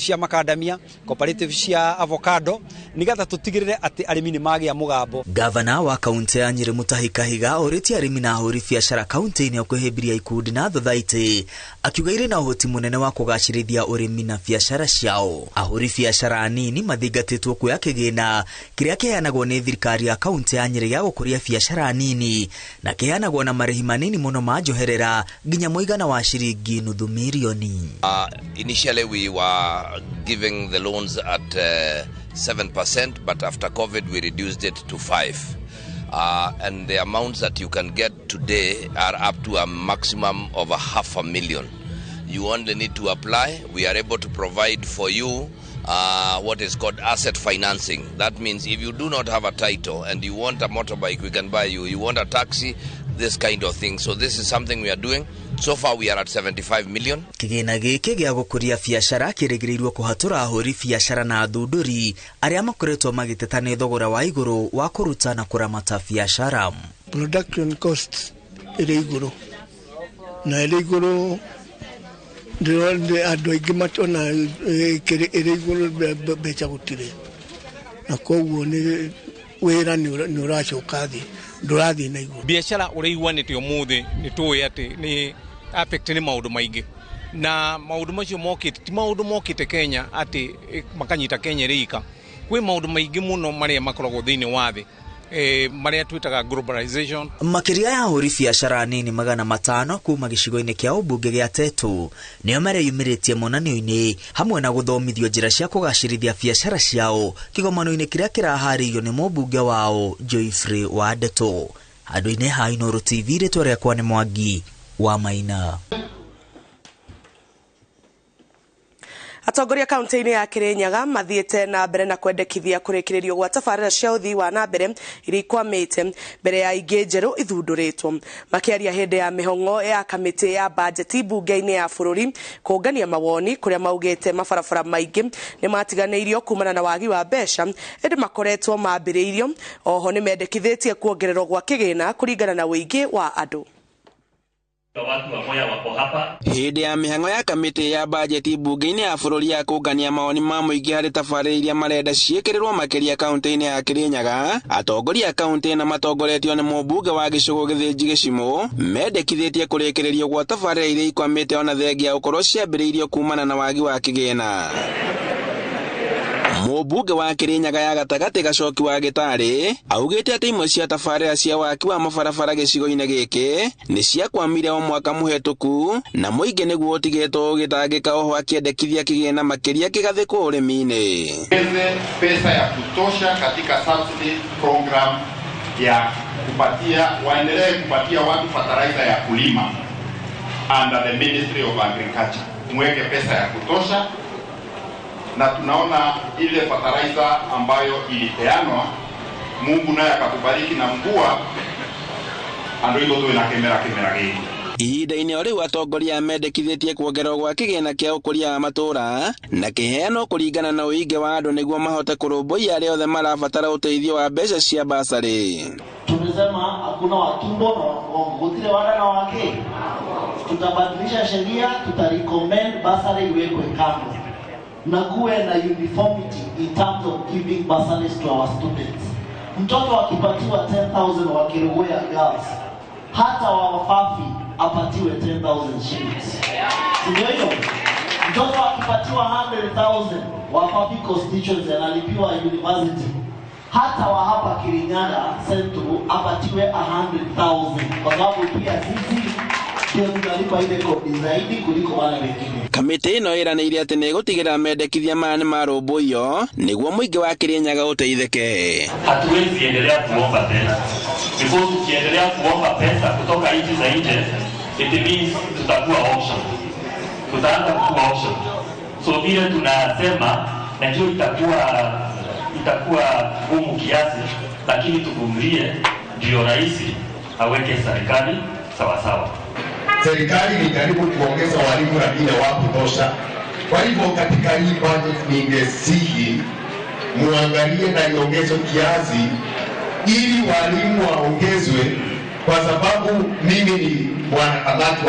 cia macadamia, cooperatives cia avocado nigetha tũtigĩrĩre atĩ arĩmi nĩ magĩa mũgambo. Governor wa kaunti ya Nyĩrĩ Mutahi Kahiga orĩtie arĩmi na ahũri biacara kaunti-inĩ ya kwĩhĩmbiria ikundi na thothaitĩ akiuga irĩ na ũhoti mũnene wa kũgacĩrithia ũrĩmi arĩmi na biacara ciao. Ahũri biacara nini mathingatĩtwo kuoya kĩgĩna kĩrĩa kĩheanagwo nĩ thirikari ya kaunti ya Nyeri ya gũkũria biacara nini na kĩheanagwo na marĩhi manini mũno ma njoherera nginya mũigana wa ciringi nuthu mirioni. Initially we were giving the loans at 7%, but after COVID we reduced it to 5%. And the amounts that you can get today are up to a maximum of 500,000. You only need to apply. We are able to provide for you what is called asset financing. That means if you do not have a title and you want a motorbike, we can buy you. You want a taxi, this kind of thing. So this is something we are doing. So far we are at 75 million. Kĩgĩna gĩkĩ gĩa gũkũria biacara kĩrĩgĩrĩirwo kũhatũra ahũri biacara na athundũri arĩa makoretwo magĩteta nĩ thogora wa igũrũ wa kũruta na kũramata biacara. Production costs ĩrĩ igũrũ na ĩrĩ igũrũ ndĩronde andũ aingĩ matona ĩrĩ igũrũ mbeca gũtirĩ na koguo nĩ wĩra nĩ ũracoka thĩ ndũrathiĩ na igũrũ. Biacara ũrĩiguanĩte ũmũthĩ nĩ tũĩ atĩ nĩ affect nĩ maũndũ maingĩ na maũndũ macio mokĩte ti maũndũ mokĩte Kenya atĩ makanyita Kenya rĩika. Kwĩ maũndũ maingĩ mũno marĩa makoragwo thĩinĩ wa thĩ marĩa twĩtaga globalization. Makĩria ya ahũri biacara nini 500 kuma gĩcigo-inĩ kĩa ũmbunge gĩa Tetu nĩo mareyumĩrĩtie monanio-inĩ hamwe na gũthomithio njĩra cia kũgacĩrithia biacara ciao kĩgomano-inĩ kĩrĩa kĩraharĩirio nĩ mũmbunge wao Joyfrey wa Ndeto. Handũ-inĩ ha INooro TV rĩtwa rĩakwa nĩ Mwangi wa Maina. Atongoria kaunti-inĩ ya Kirinyaga mathiĩte na mbere na kwendekithia kũrĩkĩrĩrio gwa tabarĩra cia ũthii wa na mbere iria ikwamĩte mbere ya ingĩ njerũ ithundũrĩtwo. Makĩaria hĩndĩ ya mĩhang'o ya kamĩtĩ ya bajeti bunge-inĩ ya bũrũri kũngania mawoni kũrĩa maugĩte mabarabara maingĩ nĩ matiganĩirio kumana na wagi wa mbeca ĩndĩ makoretwo mambĩrĩirio. Oho nĩ mendekithĩtie kuongererwo gwa kĩgĩna kũringana na ũingĩ wa andũ. Hĩndĩ ya mĩhang'o ya kamĩtĩ ya bajeti bunge-inĩ ya bũrũri ya kũngania mawoni ma mũingĩ harĩ tabarĩra iria marenda ciĩkĩrĩrwo makĩria kaunti-inĩ ya Kirinyaga, atongoria a kaunti na matongoretio nĩ mũmbunge wa gĩcigo gĩthĩnji Gĩcimũ mendekithĩtie kũrĩkĩrĩrio gwa tabarĩra iria ikwamĩte ona thengia gũkorwo ciambĩrĩirio kumana na wagi wa kĩgĩna. Mũmbunge wa Kirinyaga ya gatagatĩ Gacoki wa Gĩtarĩ augĩte atĩ imwe cia tabarĩra cia waki wa mabarabara gĩcigo-inĩ gĩkĩ nĩ ciakwamire o mwaka mũhetũku na mũingĩ nĩguo ũtigĩtwo ũgĩtangĩka, oho akĩendekithia kĩgĩna makĩria kĩgathĩkwo ũrĩmi-inĩ. Pesa ya kutosha katika subsidy program ya waendelee kupatia watu fertilizer ya kulima under the Ministry of Agriculture. Mweke pesa ya kutosha na tunaona ile fertilizer ambayo ilipeanwa, Mungu naye akatubariki na mvua, andũ itũ na kemera gĩkĩ. Ihinda-inĩ o rĩu atongoria mendekithĩtie kuongererwo gwa kĩgĩna kĩa ũkũria wa matũũra na kĩheanwo kũringana na ũingĩ wa andũ nĩguo mahote kũrũmbũiya arĩa othe marabatara ũteithio wa mbeca cia basarĩ. Tumesema hakuna watumbo na gutire wana na wake. Tutabadilisha sheria, tutarecommend basarĩ iwekwe kando na kuwe na uniformity in terms of giving bursaries to our students. Mtoto akipatiwa 10,000 wa Kirugoya girls, hata wa Wafafi apatiwe 10,000 shillings. Sio hiyo? Mtoto akipatiwa 100,000 wa Wafafi constituency analipiwa university, hata wa hapa Kirinyaga Central apatiwe 100,000 kwa sababu pia sisi ndio tunalipa ile kodi zaidi kuliko wale wengine. Kamĩtĩ ĩno ĩranĩire atĩ nĩ gũtigĩrĩra mendekithia maya nĩ marũmbũiyo nĩguo mũingĩ wa Kirinyaga ũteithĩke. Hatuwezi endelea kuomba tena. Because tukiendelea kuomba pesa kutoka nchi za nje, it means tutakuwa auction. Tutaanza kuwa auction. So vile tunasema najua itakuwa ngumu kiasi, lakini tuvumilie ndio rais aweke serikali sawa sawa. Serikali ilijaribu kuongeza walimu lakini hawakutosha. Kwa hivyo katika hii budget ningesihi muangalie na iongezwe kiasi ili walimu waongezwe, kwa sababu mimi ni mwanakamati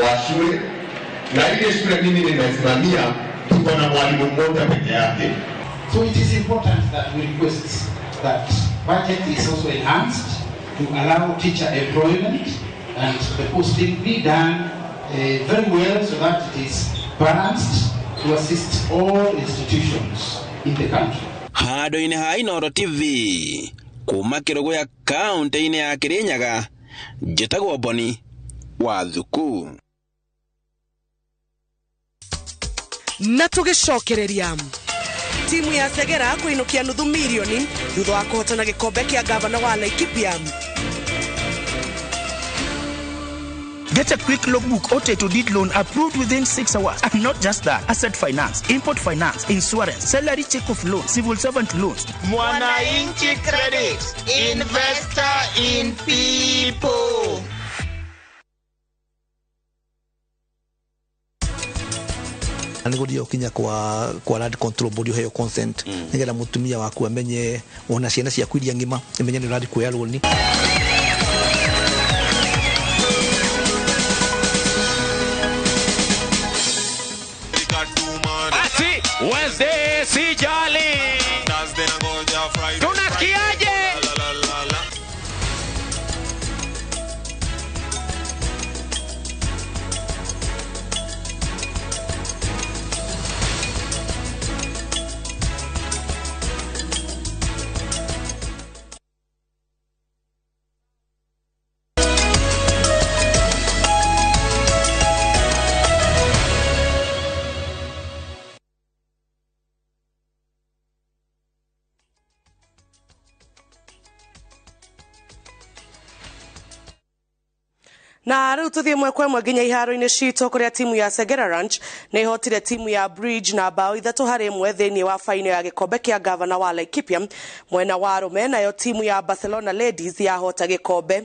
wa shule na ile shule mimi ninasimamia tuko na mwalimu mmoja peke yake. So it is important that we request that budget is also enhanced to allow teacher employment and the posting be done very well so that it is balanced to assist all institutions in the country. Hado-ini ha INooro TV kuma Kirugu ya kaunti-ini ya Kirinyaga, njĩtagwo Boni wa Thuku. Na tugicokereria timu ya Segera kuinukia nuthu milioni thutha wa kuhotana gikombe kia gavana wa Laikipia. Get a quick logbook or to deed loan approved within 6 hours. And not just that, asset finance, import finance, insurance, salary check of loan, civil servant loans. Mwananchi Credit, investor in people. Anigodia ukinya kwa land control body heyo consent nigera mutumia waku amenye ona ciana cia kwiria ngima imenye ni radi kuya loan. Wednesday si jali. Tunasikiaje? Na riu tuthie mwekwe nginya iharo-ini cito kuria timu ya Segera Ranch ni ihotire timu ya Bridge na bao 3-1 thiini wa faino ya gikombe kia gavana wa Laikipia. Mwena wa arume nayo timu ya Barcelona Ladies yahota gikombe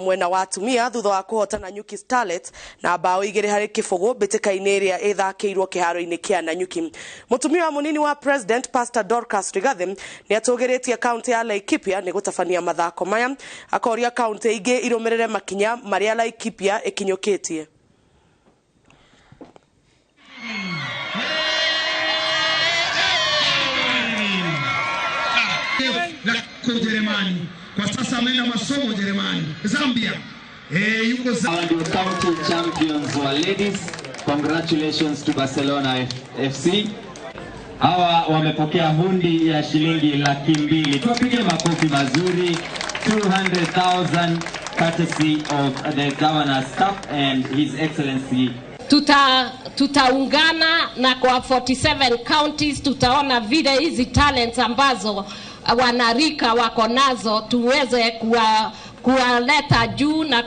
mwena wa atumia thutha wa kuhotana Nyuki Starlets na bao 2-0 bitika-ini iria ithakiirwo kiharo-ini kia Nanyuki. Mutumia wa munini wa President Pastor Dorcas Rigathi ni atugiritie kaunti ya Laikipia ni gutafania mathako maya, akoria kaunti ingi irumirire makinya maria Laikipia ikinyoketie. Jerumani kwa sasa ameenda masomo Jerumani. Zambia yuko Zambia. County champions wa ladies, congratulations to Barcelona FC. Hawa wamepokea hundi ya shilingi 200,000. Tupige makofi mazuri. 200,000 courtesy of the governor's staff and his excellency. Tutaungana na kwa 47 counties tutaona vile hizi talents ambazo wanarika wako nazo tuweze kuwaleta juu na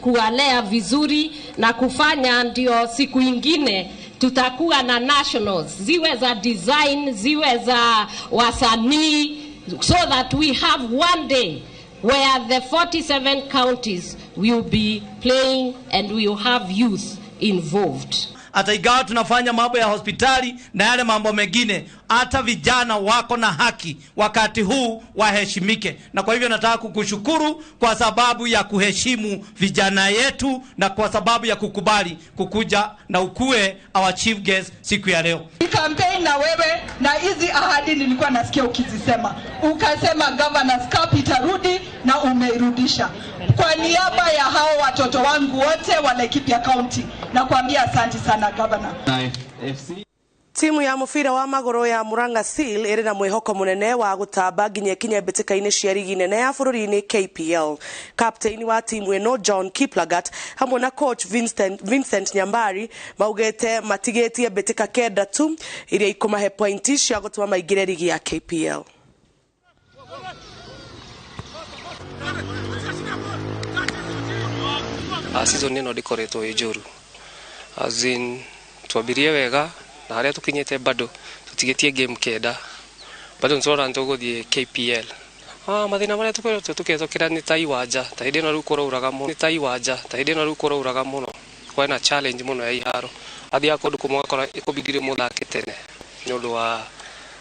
kuwalea vizuri na kufanya ndio siku ingine tutakuwa na nationals, ziwe za design, ziwe za wasanii, so that we have one day where the 47 counties will be playing and we will have youth involved. Hata ingawa tunafanya mambo ya hospitali na yale mambo mengine, hata vijana wako na haki wakati huu waheshimike. Na kwa hivyo nataka kukushukuru kwa sababu ya kuheshimu vijana yetu na kwa sababu ya kukubali kukuja na ukue our chief guest siku ya leo. Campaign na wewe na hizi ahadi nilikuwa nasikia ukizisema. Ukasema governor's cup itarudi na umeirudisha. Kwa niaba ya hao watoto wangu wote wa Laikipia County nakwambia asante sana governor. Timu ya mufira wa magoro ya Muranga Seal iri na mwihoko munene wa gutamba nginya kinya bitika-ini cia rigi nene ya bururi-ini KPL. Captain wa timu ino John Kiplagat hamwe na coach Vincent Nyambari maugete matigetie bitika kenda tu iria ikumahe pointi cia gutuma maigire rigi ya KPL. Season ino ndikoretwo ijuru azin twabirie wega na haria tukinyete bado tutigetie game kenda bado nzora ntogothie KPL mathina maria tukethokera ni taiwanja ta hindi no rukoro uraga muno ni taiwanja ta hindi no rukoro uraga muno kwa na challenge muno ya iharo athi akondu kumwakora ikubidire muthake tene ni undu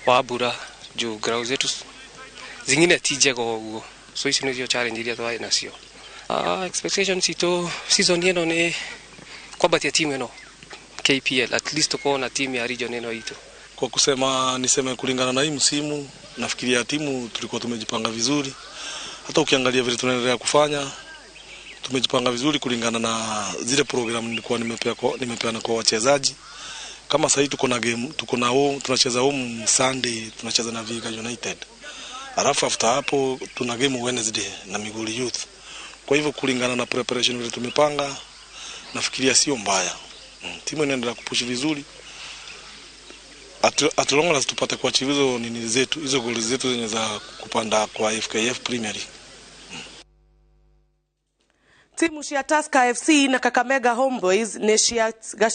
wa bura juu ground zetu zingine tijego uguo so ici nizio challenge iria twai nacio. Expectations ito season ino ni kwabatia timu ino KPL, at least tuko na timu ya region ino ito. Kwa niseme kulingana na hii msimu nafikiria timu tulikuwa tumejipanga vizuri. Hata ukiangalia vile tunaendelea kufanya tumejipanga vizuri kulingana na zile program nilikuwa nimepeana kwa wachezaji. Kama sasa tuko na game, tunacheza home Sunday, tunacheza na Vihiga United. Alafu after hapo tuna game Wednesday na Migori Youth. Kwa hivyo kulingana na preparation ile tumepanga, nafikiria sio mbaya. Timu inaendelea kupush vizuri. Atulonga tupate kuachieve hizo nini zetu, hizo goals zetu zenye za kupanda kwa FKF Premier League. Timu cia Tusker FC na Kakamega Homeboys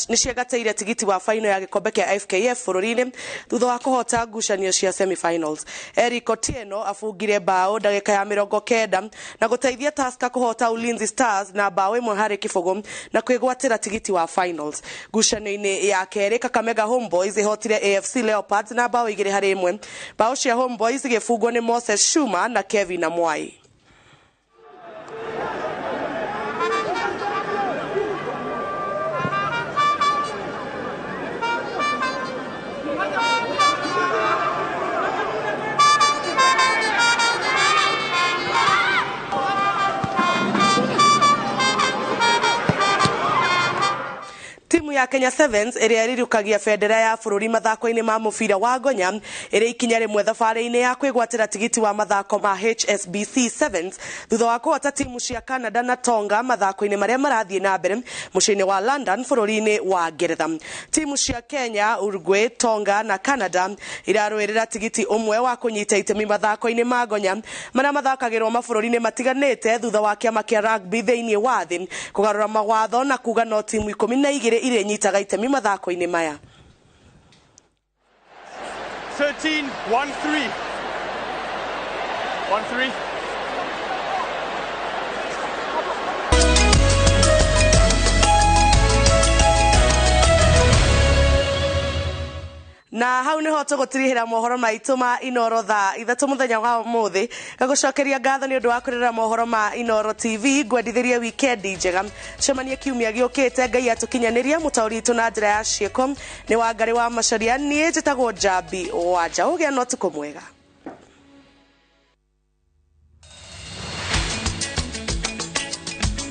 niciagateire tigiti wa final ya gikombe kia FKF bururi-ini thutha wa kuhota ngucanio cia semi-finals. Eric Otieno afungire bao ndagika ya 90 na guteithia Tusker kuhota Ulinzi Stars na bao imwe hari kibugu na kwigwatira tigiti wa finals. Ngucanio-ini ya keri Kakamega Homeboys ihotire AFC Leopards na bao 2-1. Bao cia Homeboys igifungwo ni Moses Shuma na Kevin Amwai. Timu ya Kenya Sevens iria irirukagia bendera ya bururi mathako-ini ma mubira wa Gonya iri ikinya rimwe thabari-ini ya kwigwatira tigiti wa mathako ma HSBC Sevens thutha wa kuhota timu cia Canada na Tonga mathako-ini maria marathie na mbere muciini wa London bururi-ini wa Ngeretha. Timu cia Kenya, Uruguay, Tonga na Canada irarwirira tigiti umwe wa kunyita itemi mathako-ini ma Gonya maria mathakagirwo mabururi-ini matiganite thutha wa kiama kia rugby thiini wa thi kugarura mawatho na kuga no timu 12 ire nyitaga itemi mathako-ini maya. 13-1-3 1-3. Na hau niho tugutirihira mohoro maitu ma INooro Thaa Ithatu muthenya wa muthi gagucokeria ngatho ni undu wa kurira mohoro ma INooro TV gwendithirie weekend njega cemania kiumia giukite Ngai atukinyaniria mutauritu na njira ya cieko ni Wangari wa Macharia nie njitagwo Jambi Wanja ugia no tuko mwega.